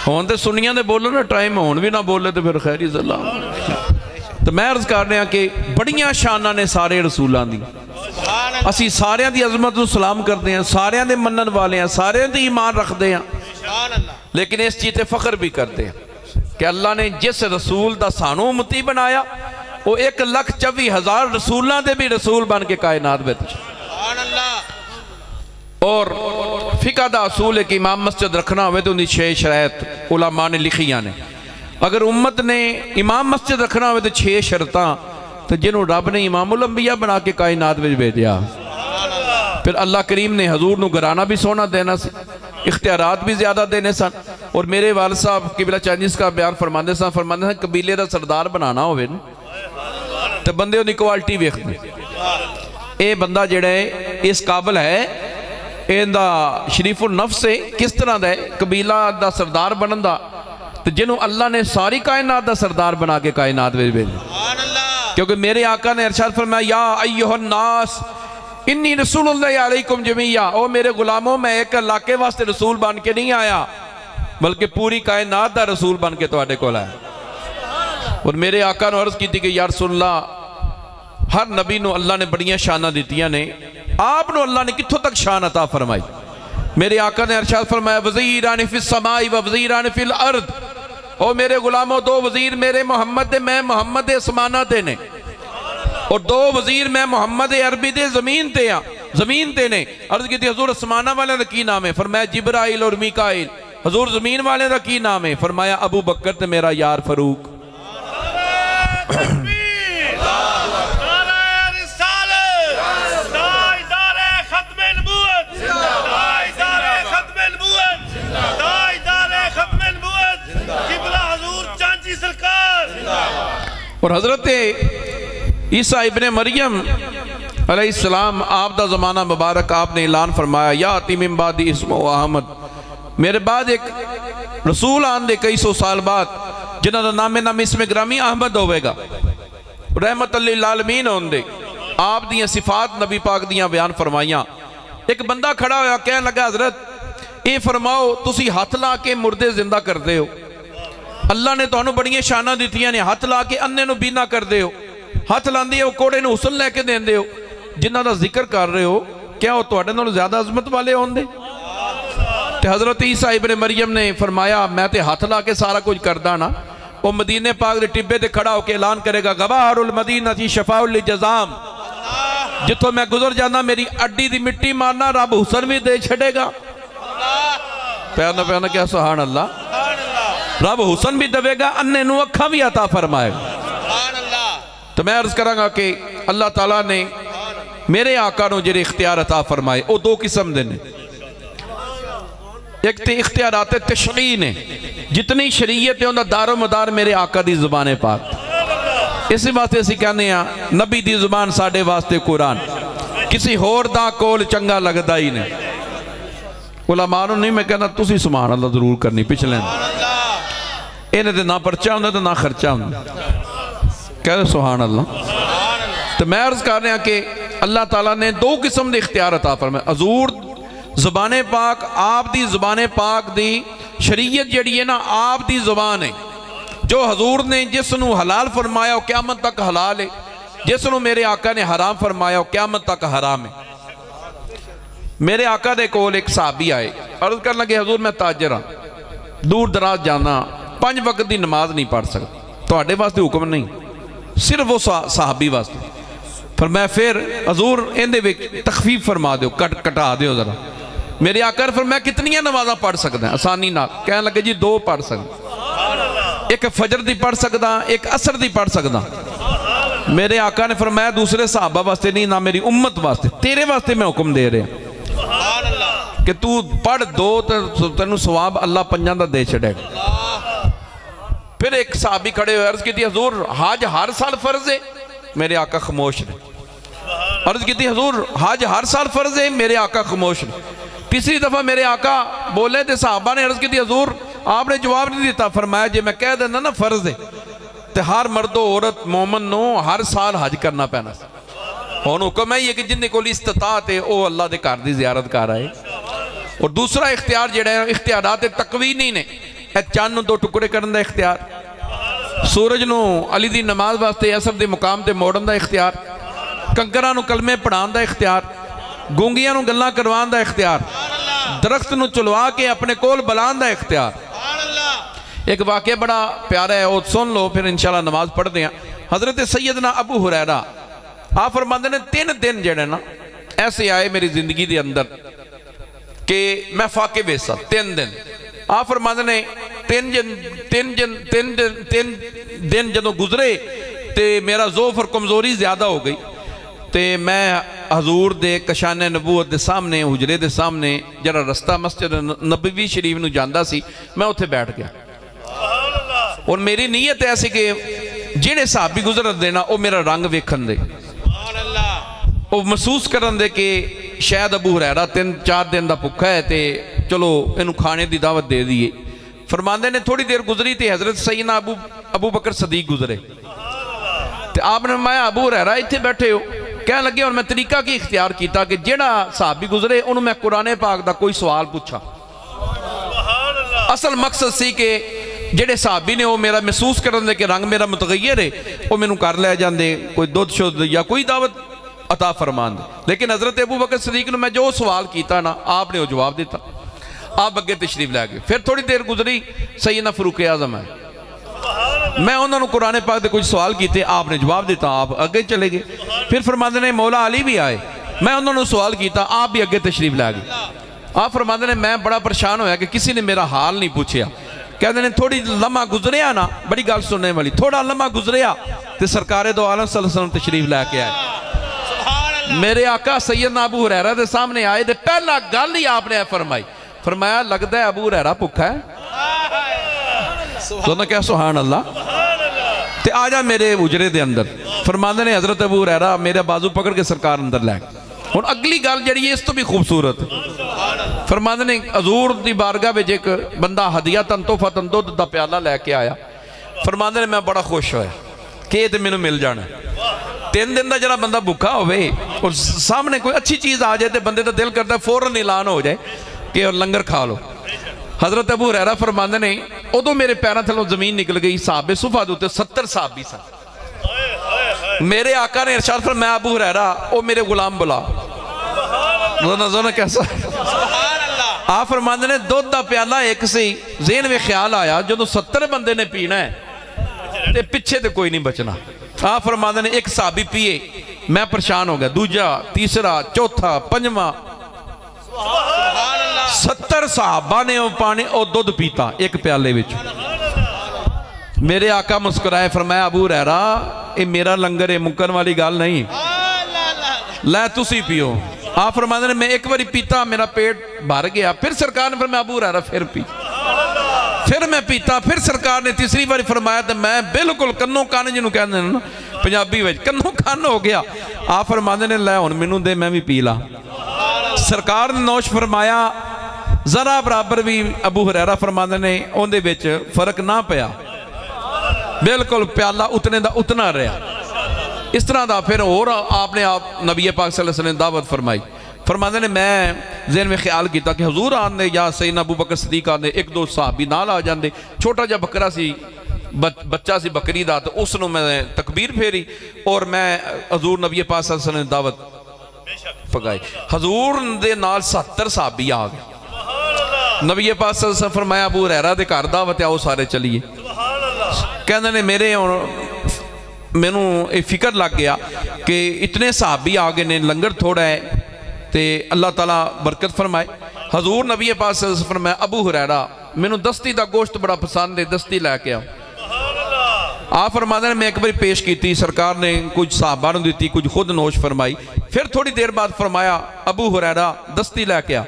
ہون تے سنیاں دے بولو نا، ٹائم ہون بھی نہ بولے تو پھر خیری اللہ۔ تو میں عرض کر رہے ہیں کہ بڑیاں شانہ نے سارے رسولان دی، اسی ساریاں دی عظمت نو سلام کرتے ہیں، ساریاں دے منن والے ہیں، ساریاں دی ایمان رکھ دے ہیں، لیکن اس چیز تے فخر بھی کرتے ہیں کہ اللہ نے جس رسول دا سانو امتی بنایا وہ 1,24,000 رسولان دے بھی رسول بن کے کائنات بیت۔ اور فقہ دا اصول ہے کہ امام مسجد رکھنا ہوئے تو انہی 6 شرائط علماء نے لکھیاں نے۔ اگر امت نے امام مسجد رکھنا ہوئے تو 6 شرطاں، تو جنہوں رب نے امام الانبیاء بنا کے کائنات میں بھیجا۔ پھر اللہ کریم نے حضور نو گرانہ بھی سونا دینا سی، اختیارات بھی زیادہ دینے سن، اور میرے والد صاحب قبلہ چانجیز کا بیان فرماندے سن قبیلے دا سردار بنانا ہوئے تو بندے انہی کوالٹی ویکھتے اے بندہ جڑا ہے اس قابل ہے، این دا شریف النفس ہے، کس طرح دا ہے قبیلہ دا سردار بنن دا، تو جنہوں اللہ نے ساری کائنات دا سردار بنا کے کائنات میں بھیجا۔ کیونکہ میرے آقا نے ارشاد فرمایا یا ایہا الناس انی رسول اللہ علیکم جمیعہ، او میرے غلاموں میں ایک اللہ کے واسطے رسول بن کے نہیں آیا بلکہ پوری کائنات دا رسول بن کے تواڈے کول آیا۔ اور میرے آقا نے عرض کی تھی کہ یا رسول اللہ ہر نبی نو اللہ نے بڑیاں شانہ دیتیاں نے، آپ نو اللہ نے کتھوں تک شان عطا فرمائی؟ میرے آقا نے ارشاد فرمایا وزیران فی السماء و وزیران فی الارض، او میرے غلاموں دو وزیر میرے محمد دے، میں محمد اسمانہ تے نے، اور دو وزیر میں محمد عربی دے زمین تے ہاں، زمین تے نے۔ عرض کی تھی حضور اسمانہ والے دا کی نام ہے؟ فرمایا جبرائیل اور میکائیل۔ حضور زمین والے دا کی نام ہے؟ فرمایا ابو بکر تے میرا یار فاروق۔ اور حضرت عیسیٰ ابن مریم علیہ السلام آپ دا زمانہ مبارک آپ نے اعلان فرمایا یاتی من بعدی اسمہ احمد، میرے بعد ایک رسول آن دے کئی سو سال بعد جنہاں دا نام اسم گرامی احمد ہوئے گا، رحمت للعالمین ہون دے۔ آپ دیاں صفات نبی پاک دیاں بیان فرمائیاں۔ ایک بندہ کھڑا ہویا کہنے لگا حضرت اے فرماؤ تسی ہاتھ لا کے مردے زندہ کر دے ہو، اللہ نے تو انہوں بڑیاں شانہ دیتیاں نے، ہاتھ لا کے اننے نو بینا کر دے ہو، ہاتھ لاندے ہو کوڑے نو حسن لے کے دین دے ہو، جنہ دا ذکر کر رہے ہو کیا ہو تو اڈے نو زیادہ عظمت والے ہون دے؟ تے حضرت عیسیٰ ابن مریم نے فرمایا میں تے ہاتھ لا کے سارا کچھ کردہ نا۔ وہ مدینہ پاک دے ٹبے دے کھڑا ہو کے اعلان کرے گا غبار المدینہ تی شفاء للجزام، جتوں میں گزر جانا میری اڈی دی مٹی مارنا رب حسن بھی دے چھڑے گا۔ پیانا کیا سبحان اللہ، رب حسن بھی دوے گا، اننے نو اکھا بھی عطا فرمائے گا۔ تو میں عرض کروں گا کہ اللہ تعالیٰ نے میرے آقا نو جڑے اختیار عطا فرمائے وہ دو قسم دے نے، ایک تے اختیارات تشریع نے، جتنی شریعت ہے انہاں دار و مدار میرے آقا دی زبان پاک۔ اسی واسطے اسی کہنے ہیں نبی دی زبان ساڑھے واسطے قرآن، کسی ہور دا کول چنگا لگدا ہی نہیں۔ علماء نہیں میں کہنا تسی سبحان اللہ ضرور کرنی پچھلے انہیں دے نہ پرچہ ہوندے تو نہ خرچہ ہوندے، کہہ دے سبحان اللہ۔ تو میں عرض کر رہے ہیں کہ اللہ تعالیٰ نے دو قسم دے اختیار عطا فرمائے۔ حضور زبان پاک آپ دی زبان پاک دی شریعت جڑی ہے نا آپ دی زبان ہے، جو حضور نے جس نو حلال فرمایا وہ قیامت تک حلال ہے، جس نو میرے آقا نے حرام فرمایا وہ قیامت تک حرام ہے۔ میرے آقا دے کول ایک صحابی آئے، عرض کرنے لگے حضور میں تاجر ہاں، دور دراز جانا، 5 وقت دی نماز نہیں پڑھ سکتا، تو آڈے واسطے حکم نہیں، صرف وہ صحابی واسطے۔ فرمایا پھر حضور اندے ویک تخفیف فرما دیو، کٹا دیو ذرا۔ میرے آقا فرمایا کتنی نمازاں پڑھ سکتے ہیں آسانی نہ؟ کہنے لگے جی 2 پڑھ سکتے، ایک فجر دی پڑھ سکتا، ایک عصر دی پڑھ سکتا۔ میرے آقا نے فرمایا دوسرے صحابہ واسطے نہیں، نہ میری امت واسطے، تیرے واسطے میں حکم دے رہے ہیں کہ تو پڑھ 2 تو تینوں ثواب اللہ 5 دا دے چھڑے گا۔ پھر ایک صحابی کھڑے ہوئے عرض کی تھی حضور حج ہر سال فرض ہے؟ میرے آقا خاموش نے۔ عرض کی تھی حضور حج ہر سال فرض ہے؟ میرے آقا خاموش نے۔ تیسری دفعہ میرے آقا بولے تھے، صحابہ نے عرض کی تھی حضور آپ نے جواب نہیں دیتا۔ فرمایا جی میں کہہ دینا نا فرض ہے تو ہر مرد و عورت مومن نو ہر سال حج کرنا پینا۔ اور حکم ہے یہ کہ جن کو استطاعت ہے وہ اللہ دے گھر دی زیارت کر رہے۔ اور دوسرا اختیار جڑا ہے اختیارات تکوینی نے، چاند نو 2 ٹکڑے کرن دا اختیار، سورج نو علی دی نماز واسطے عصر دے مقام تے موڑن دا اختیار، کنکراں نو کلمے پڑھان دا اختیار، گونگیاں نو گلاں کروان دا اختیار، درخت نو چلوا کے اپنے کول بلان دا اختیار۔ ایک واقعہ بڑا پیارا ہے وہ سن لو پھر انشاءاللہ نماز پڑھ دیں۔ حضرت سیدنا ابو ہریرہ آپ فرماتے ہیں 3 دن جڑے نا ایسے آئے میری زندگی دے اندر کہ میں فاقے ویسا 3 دن۔ آپ فرماتے ہیں 3 دن جدوں گزرے تے میرا ضعف اور کمزوری زیادہ ہو گئی تے میں حضور دے کشان نبوت دے سامنے حجرے دے سامنے جڑا رستہ مسجد نبوی شریف نو جاندا سی میں اتھے بیٹھ گیا۔ اور میری نیت ایسی کہ جڑے صحابی گزر دینا وہ میرا رنگ ویکھن دے، وہ محسوس کرن دے کہ شاید ابو ہریرہ 3-4 دن دا بھکھا ہے تے چلو انہوں کھانے دی دعوت دے دیئے۔ فرماندے نے تھوڑی دیر گزری تے حضرت سیدنا ابو بکر صدیق گزرے تے آپ نے فرمایا ابو ہریرہ اتھے بیٹھے ہو؟ کہنے لگے اور میں طریقہ کی اختیار کیتا کہ جڑا صحابی گزرے انہوں میں قرآن پاک دا کوئی سوال پوچھا۔ اصل مقصد سی کہ جڑے صحابی نے وہ میرا محسوس کرن دے کہ رنگ میرا متغیر ہے وہ میں نو کر لے جاندے کوئی دودھ شد یا کوئی دعوت عطا فرمان دے. لیکن حضرت ابو بکر صدیق نے میں جو سوال کیتا نا آپ نے وہ جواب دیتا. آپ اگے تشریف لے گئے. پھر تھوڑی دیر گزری سیدنا فاروق اعظم ہے, میں انہوں نے قرآن پاک دے کچھ سوال کیتے, آپ نے جواب دیتا, آپ اگے چلے گئے. پھر فرماندے نے مولا علی بھی آئے, میں انہوں نے سوال کیتا, آپ بھی اگے تشریف لے گئے. آپ فرماندے نے میں بڑا پریشان ہویا کہ کسی نے میرا حال نہیں پوچھیا. کہتے ہیں تھوڑی لمحہ گزریا نا, بڑی گل سننے والی, تھوڑا لمحہ گزریا تو سرکار دو عالم صلی اللہ علیہ وسلم تشریف لے کے آئے. میرے آقا سیدنا ابو ہریرہ دے سامنے آئے, دے پہلا گل ہی آپ نے فرمائی, فرمایا لگتا ہے ابو ہریرہ بھکھا ہے. تو نے کہا سبحان اللہ, تے آجا میرے اجرے دے اندر. فرماندے نے حضرت ابو ہریرہ میرے بازو پکڑ کے سرکار اندر لے گئے. اور اگلی گل جڑی ہے اس تو بھی خوبصورت. فرماندے نے حضور دی بارگاہ وچ ایک بندہ ہدیہ تحفہ دودھ دا پیالہ لے کے آیا. فرماندے نے میں بڑا خوش ہویا کہ یہ تے مینوں مل جانا. 3 دن دا جڑا بندہ بھکھا ہوئے اور سامنے کوئی اچھی چیز آ جائے تے بندے دا دل کرتا ہے فوراً اعلان ہو جائے کہ لنگر کھا لو. حضرت ابو ہریرہ فرماندے نے ادو میرے پیراں تھلوں زمین نکل گئی. صحابہ صفہ دے اوتے 70 صحابی سن. میرے آقا نے ارشاد فرمایا ابو ہریرہ او میرے غلام بلا. زونہ کیسا آپ فرماندے نے دودھ دا پیالہ ایک سی, ذہن میں خیال آیا جدو 70 بندے نے پینا ہے تے پیچھے تے کوئی نہیں بچنا. آپ فرماندے نے ایک صحابی پیے, میں پریشان ہو گیا, دوجا, تیسرا, چوتھا, پنجواں, 70 صحابہ نے وہ پانی اور دودھ پیتا ایک پیالے وچ. میرے آقا مسکرائے, فرمایا ابو ہریرہ اے میرا لنگر ہے, مکن والی گال نہیں, لے تسی پیو. آپ فرماندے نے میں ایک باری پیتا, میرا پیٹ بھر گیا. پھر سرکار نے فرمایا ابو ہریرہ پھر پی. پھر میں پیتا, پھر سرکار نے تیسری باری فرمایا تو میں بالکل کنوں کان جنہوں کہنے نا پنجابی وچ کنوں کان ہو گیا. آپ فرماندے نے لے ہن مینوں دے, میں بھی پی لا. سرکار نے نوش فرمایا, ذرا برابر بھی ابو ہریرہ فرماندے نے اون دے وچ فرق نہ پیا, بالکل پیالہ اتنے دا اتنا رہا. اس طرح دا پھر اور آپ نے نبی پاک صلی اللہ علیہ وسلم دعوت فرمائی. فرماندے نے میں ذہن میں خیال کیتا کہ حضور آندے یا سیدنا ابو بکر صدیق آندے, 1-2 صحابی نال آ جاندے. چھوٹا جا بکرا سی, بچہ سی بکری دا, تو اس نو میں تکبیر پھیری اور میں حضور نبی پاک صلی اللہ علیہ وسلم دعوت پکائی. حضور دے نال 70 صحابی آ گئے. نبی پاک صلی اللہ علیہ وسلم فرمایا ابو ہریرہ دے گھر دعوت آؤ سارے چلیے. کہندے نے مینوں یہ فکر لگ گیا کہ اتنے صحابی آگے نے, لنگر تھوڑا ہے تے اللہ تعالیٰ برکت فرمائے. حضور نبی پاک صلی اللہ علیہ وسلم فرمایا ابو ہریرہ مینوں دستی دا گوشت بڑا پسند ہے, دستی لے کے آؤ. آپ فرماتے ہیں میں ایک بار پیش کی تھی, سرکار نے کچھ صحابہ نے دیتی, کچھ خود نوش فرمائی. پھر تھوڑی دیر بعد فرمایا ابو ہریرہ دستی لے کے آ.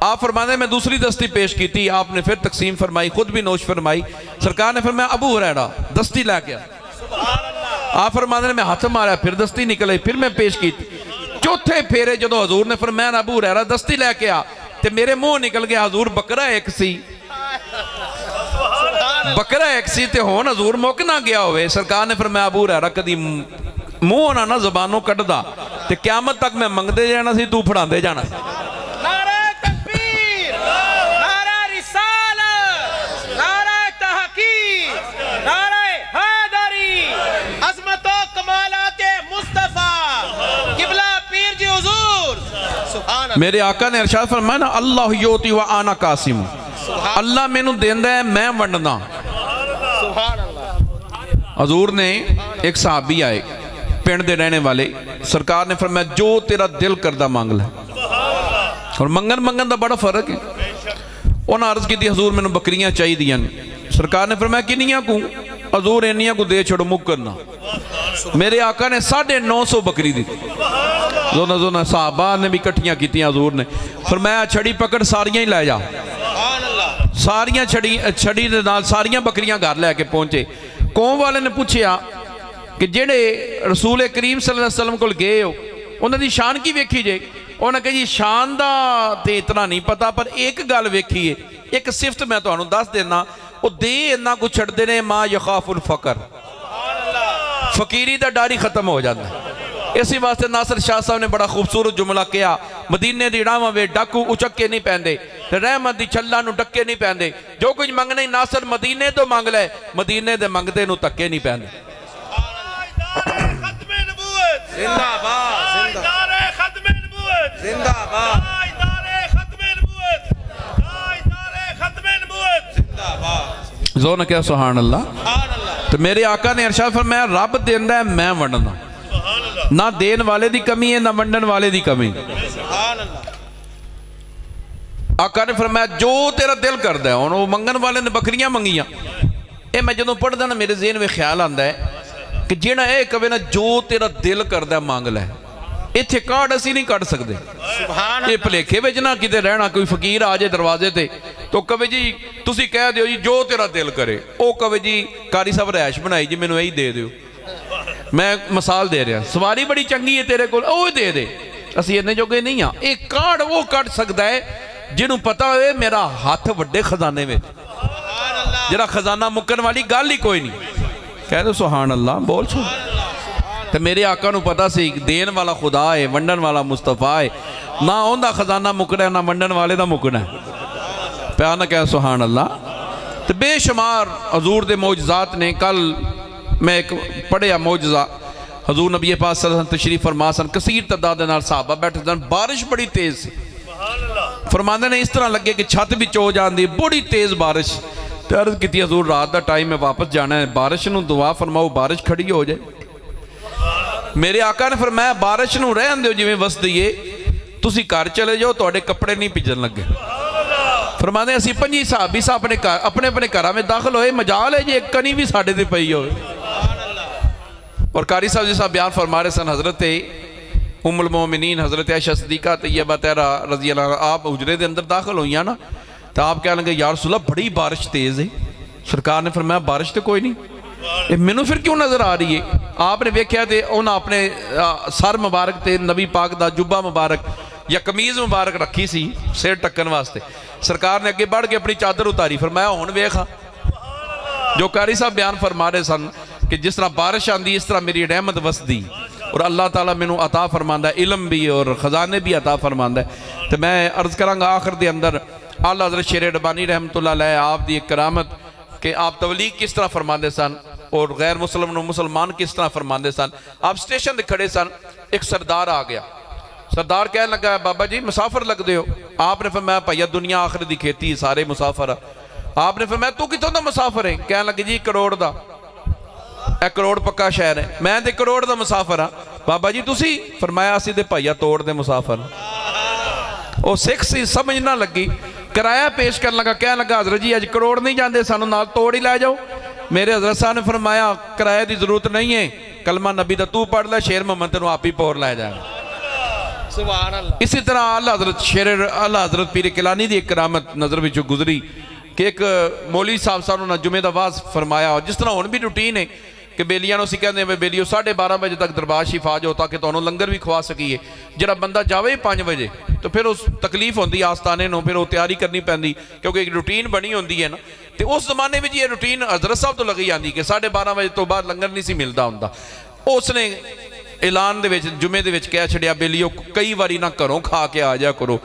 آپ فرماتے ہیں میں دوسری دستی پیش کی تھی, آپ نے پھر تقسیم فرمائی, خود بھی نوش فرمائی. سرکار نے فرمایا ابو ہریرہ دستی لے کے آ. آپ فرماتے ہیں میں ہاتھ مارا, پھر دستی نکلے, پھر میں پیش کی تھی. چوتھے پھیرے جدو حضور نے فرمایا ابو ہریرہ دستی لے کے آ, تے میرے منہ نکل گیا حضور بکرا ایک سی, بکرا ایک سی تے ہون حضور موک نہ گیا ہوئے. سرکار نے فرمایا ابو ہریرہ کدی منہ نہ زبانوں کٹ دا, تے قیامت تک میں منگ دے جانا سی, تو پھڑا دے جانا سی. میرے آقا نے ارشاد فرمایا نا اللہ یوتی و آنا قاسم, اللہ میں نو دیندہ ہے میں ونڈنا. حضور نے ایک صحابی آئے پینڈ دے رہنے والے, سرکار نے فرمایا جو تیرا دل کردہ مانگ لے. اور منگن دا بڑا فرق ہے. انہاں عرض کی تھی حضور میں نو بکریاں چاہی دیاں. سرکار نے فرمایا کنیاں کو, حضور انیاں کو دے چھڑو مک کرنا. میرے آقا نے 950 بکری دی. زونہ صحابہ نے بھی کٹھیاں کیتیاں. حضور نے فرمایا چھڑی پکڑ ساریاں ہی لے جا. ساریاں چھڑی دے نال ساریاں بکریاں گھر لے کے پہنچے. قوم والے نے پوچھیا کہ جڑے رسول کریم صلی اللہ علیہ وسلم کو گئے ہو انہوں دی شان کی ویکھی جے. انہوں نے کہا جی شان دا تے اتنا نہیں پتا, پر ایک گل ویکھی ہے, ایک صفت میں تو انہوں دس دینا, وہ دے انہاں کو چھڑ دینے ما یخاف الفقر, فقیری دا ڈاری ختم ہو جاتا ہے. اسی واسطے ناصر شاہ صاحب نے بڑا خوبصورت جملہ کیا, مدینے دی ڈاواں وے ڈاکو اچکے نہیں پہندے, رحمت دی چھلا نو ڈکے نہیں پہندے. جو کچھ منگنے ناصر مدینے تو مانگ لے, مدینے دے منگدے نو تکے نہیں پہندے. زور نہ کیا سبحان اللہ. تو میرے آقا نے ارشاد فرمایا رب دیندا ہے میں ونڈنا. نہ دین والے دی کمی ہے نہ ونڈن والے دی کمی. آقا نے فرمایا جو تیرا دل کردا ہے. وہ منگن والے نے بکریاں منگیاں. اے میں جدوں پڑھدا نا میرے ذہن میں خیال آندا ہے کہ جیڑا اے کہے نا جو تیرا دل کردا ہے مانگ لے. اتھے کارڈ اسی نہیں کٹ سکتے. یہ بھلیکھے وچ نہ کتے رہنا کوئی فقیر آ جائے دروازے تے تو کہے جی تسی کہہ دیو جی جو تیرا دل کرے. او کہے جی قاری صاحب رہائش بنائی جی مینوں یہی دے دیو. میں مثال دے رہا سواری بڑی چنگی ہے تیرے کو وہ دے دے. اسی اتنے جوگے نہیں ہاں. ایک کارڈ وہ کٹ سکتا ہے جنہوں پتہ ہوئے میرا ہاتھ وڈے خزانے میں جرا خزانہ مکن والی گل ہی کوئی نہیں. کہہ دو سبحان اللہ بول چھو. تو میرے آقا نو پتہ سی دین والا خدا ہے ونڈن والا مصطفیٰ ہے. نہ اوندا خزانہ مکنا ہے نہ ونڈن والے دا مکنا ہے. پیار نہ کہہ سبحان اللہ. تو بے شمار حضور دے معجزات نے. کل میں ایک پڑھیا معجزہ حضور نبی پاک صلی اللہ علیہ وسلم تشریف فرما سن. کثیر تعداد دے نال صحابہ بیٹھے سن. بارش بڑی تیز سی. فرماندے نے اس طرح لگے کہ چھت بھی چو جاندی. بڑی تیز بارش. تو عرض کیتی حضور رات دا ٹائم میں واپس جانا ہے بارش نو دعا فرماؤ بارش کھڑی ہو جائے. میرے آقا نے فرمایا بارش نو رہن دیو جویں وس دیئے تسی گھر چلے جاؤ تواڈے کپڑے نہیں بھیجن لگے. فرماندے اسی 5 صحابی صاحب اپنے اپنے گھراں میں داخل ہوئے. مجال ہے جی ایک کنی بھی ساڈے تے پئی ہوئے. اور قاری صاحب جیسا بیان فرما رہے سن حضرت ام المومنین حضرت عائشہ صدیقہ طیبہ طاہرہ رضی اللہ عنہ آپ حجرے دے اندر داخل ہوئی ہیں نا تو آپ کہنے لگے یا رسول اللہ بڑی بارش تیز ہے. سرکار نے فرمایا بارش تو کوئی نہیں مینوں پھر کیوں نظر آ رہی ہے. آپ نے ویکھیا تے انہاں اپنے سر مبارک تے نبی پاک دا جبہ مبارک یا قمیض مبارک رکھی سی سر ٹکن واسطے. سرکار نے اگے بڑھ کے اپنی چادر اتاری. فرمایا ہن ویکھا جو قاری صاحب بیان فرما رہے سن کہ جس طرح بارش آندی اس طرح میری رحمت وسدی اور اللہ تعالیٰ مینوں عطا فرماندا ہے علم بھی اور خزانے بھی عطا فرماندا ہے. تو میں عرض کراں گا آخر دے اندر اعلیٰ حضرت شیر ربانی رحمۃ اللہ علیہ آپ دی ایک کرامت کہ آپ تبلیغ کس طرح فرماندے سن اور غیر مسلم نو مسلمان کس طرح فرماندے سن. آپ سٹیشن دے کھڑے سن. ایک سردار آ گیا. سردار کہنے لگا بابا جی مسافر لگ دے ہو. آپ نے فرمایا بھیا دنیا آخر دی کھیتی سارے مسافر. آپ نے فرمایا تو کتوں دا مسافر ہے. کہنے لگے جی کروڑ دا. اے کروڑ پکا شہر ہے میں تے کروڑ دا مسافر ہاں. بابا جی تسی. فرمایا اسی دے بھیا توڑ دے مسافر. وہ سکھ سی سمجھ نہ لگی. کرایہ پیش کرنے لگا. کہنے لگا حضرت جی اج کروڑ نہیں جاندے سانو نال توڑ ہی لے جاؤ. میرے حضرت صاحب نے فرمایا کرایہ دی ضرورت نہیں ہے کلمہ نبی دا تو پڑھ لے شیر محمد تینوں آپ ہی پور لے جائے. سبحان اللہ. اسی طرح اللہ حضرت پیر کیلانی دی ایک کرامت نظر وچوں گزری کہ ایک مولوی صاحب سانوں جمعے دا واز فرمایا. جس طرح ہن بھی روٹین ہے کہ بیلیاں نو اسی کہندے ہیں بیلیو 12:30 بجے تک دربار شریف آ جاؤ تاکہ تانوں لنگر بھی کھوا سکیے. جڑا بندہ جاوے 5 بجے تو پھر اس تکلیف ہوندی آستانے نو پھر وہ تیاری کرنی پیندی کیونکہ ایک روٹین بنی ہوندی ہے نا. تو اس زمانے میں یہ روٹین حضرت صاحب تو لگی آندی کہ 12:30 بجے تو بعد لنگر نہیں سی ملدا ہوندا. اس نے اعلان دے وچ جمعے دے وچ کہہ چھڑیا بیلیو کئی واری نہ گھروں کھا کے آ جا کرو.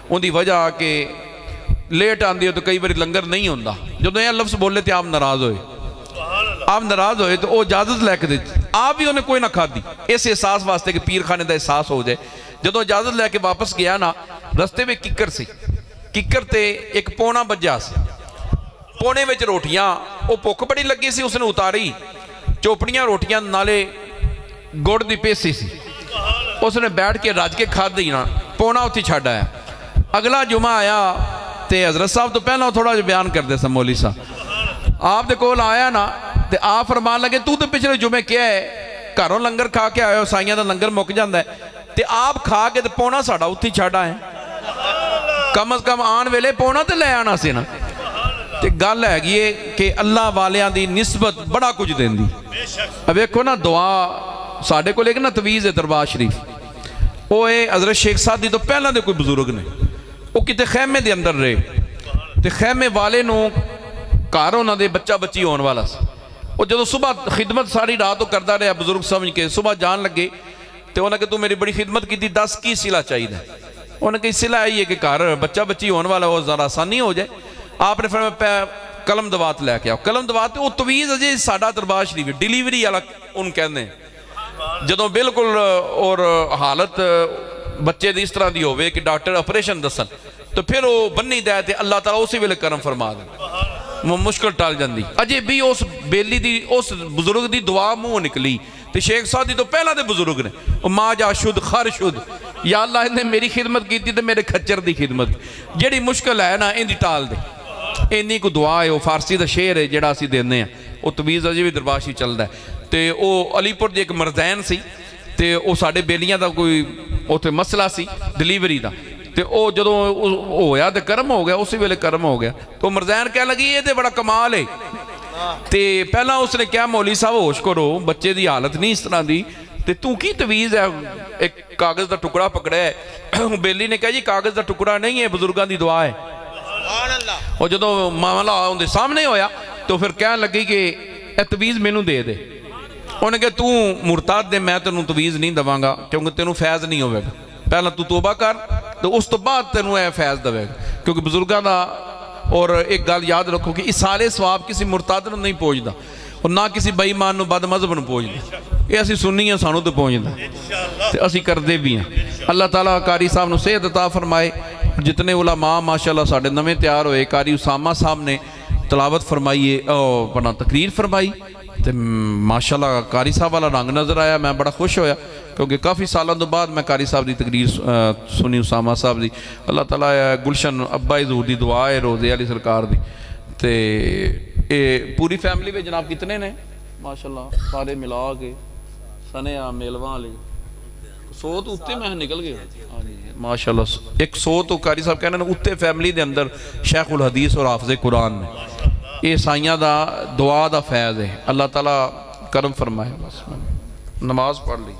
ان دی وجہ کہ لیٹ آندی ہو تو کئی واری لنگر نہیں ہوندا. جدوں یہ لفظ بولے تے آپ ناراض ہوئے. آپ ناراض ہوئے تو وہ اجازت لے کے دیتی. آپ بھی انہیں کوئی نہ کھا دی اس احساس واسطے کہ پیر خانے دا احساس ہو جائے. جدوں اجازت لے کے واپس گیا نا رستے میں ککر سی. ککر تے ایک پونا بجا سی. پونے وچ روٹیاں وہ بھوک بڑی لگی سی. اس نے اتاری چوپڑیاں روٹیاں نالے گڑ دی پیسی سی. اس نے بیٹھ کے رج کے کھا دی نا پونا اتھی چھڈ آیا. اگلا جمعہ آیا تے حضرت صاحب تو پہلا تھوڑا جا بیان کرتے سن مولوی صاحب. آپ دے کول آیا نا تے آپ فرمان لگے تو پچھلے جمعے کیا ہے گھروں لنگر کھا کے آئے ہو سائیاں دا لنگر مک جاندا ہے تے آپ کھا کے تے پونا ساڈا اتھی چھڈ آئے. کم از کم آن ویلے پونا تے لے آنا سی نا. تے گل ہے یہ کہ اللہ والیاں دی نسبت بڑا کچھ دیندی. اب ویکھو نا دعا ساڈے کول ایک نا تویز ہے دربار شریف. وہ اے حضرت شیخ سعدی تو پہلا دے کوئی بزرگ نے. وہ کتے خیمے دے اندر رہے تے خیمے والے نو گھر انہاں دے بچہ بچی ہون والا سی. وہ جدو صبح خدمت ساری رات کرتا رہا بزرگ سمجھ کے صبح جان لگے تو انہوں نے کہا تو میری بڑی خدمت کی تھی 10 کی صلہ چاہیے. انہوں نے کہا صلہ ہے یہ کہ گھر بچہ بچی ہون والا وہ ذرا آسانی ہو جائے. آپ نے فرمایا قلم دوات لے کے آؤ. قلم دوات وہ تویز اجے ساڈا دربار شریف ڈیلیوری والا ان کہندے جدوں بالکل اور حالت بچے دی اس طرح دی ہوئے کہ ڈاکٹر آپریشن دسن تو پھر وہ بنی دے تے اللہ تعالیٰ اسی ویلے کرم فرما دے. مشکل ٹل جاندی اجے بھی اس بیلی دی اس بزرگ دی دعا منہ نکلی تے شیخ سعدی تو پہلا دے بزرگ نے ما جا شد خر شد یا اللہ نے میری خدمت کی تھی تے میرے کھچر دی خدمت جیڑی مشکل ہے نا ان دی ٹال دے اینی کو دعا ہے وہ فارسی دا شعر ہے جڑا اسی دینے ہیں وہ تویز اجے بھی درباشی چلدا ہے تے او علی پور دی ایک مرزین سی تے او ساڈے بیلیاں دا کوئی اوتھے مسئلہ سی ڈیلیوری دا تے او جدوں ہویا تے کرم ہو گیا اسی ویلے کرم ہو گیا تو مرزین کہہ لگی یہ تے بڑا کمال ہے تے پہلا اس نے کیا مولوی صاحب ہوش کرو بچے دی حالت نہیں اس طرح دی تے تو کی تویز ہے ایک کاغذ دا ٹکڑا پکڑا ہے بیلی نے کہا جی کاغذ دا ٹکڑا نہیں ہے بزرگان دی دعا ہے اور جدوں معاملہ ان دے سامنے ہویا تو پھر کہنے لگی کہ اے تویز مینوں دے دے انہوں نے کہا تو مرتاد دے میں تینوں تویز نہیں دواں گا کیونکہ تینوں فیض نہیں ہوئے گا پہلا تو توبہ کر تو اس تو بعد تینوں اے فیض دوے گا کیونکہ بزرگاں دا اور ایک گل یاد رکھو کہ اسالے ثواب کسی مرتاد نوں نہیں پہنچدا اور نہ کسی بے ایمان نوں بد مذہب نوں پہنچدا یہ اسی سنی ہیں سانوں تے پہنچدا تے اسی کردے بھی ہیں اللہ تعالیٰ قاری صاحب نوں صحت عطا فرمائے جتنے علماء ماشاءاللہ ساڑھے نویں تیار ہوئے قاری اسامہ صاحب نے تلاوت فرمائیے اپنا تقریر فرمائی تے ماشاءاللہ قاری صاحب والا رنگ نظر آیا میں بڑا خوش ہویا کیونکہ کافی سالوں تو بعد میں قاری صاحب دی تقریر سنی اسامہ صاحب دی اللہ تعالیٰ گلشن ابا حضور دی دعا ہے روزے علی سرکار دی تے پوری فیملی میں جناب کتنے نے ماشاءاللہ سارے ملا کے سنے میلواں لے 100 تو اتے میں نکل گئے ماشاءاللہ 100 تو قاری صاحب کہنے اتے فیملی دے اندر شیخ الحدیث اور حافظ قرآن نے یہ سائیاں دا دعا دا فیض ہے اللہ تعالیٰ کرم فرمائے بس نماز پڑھ لی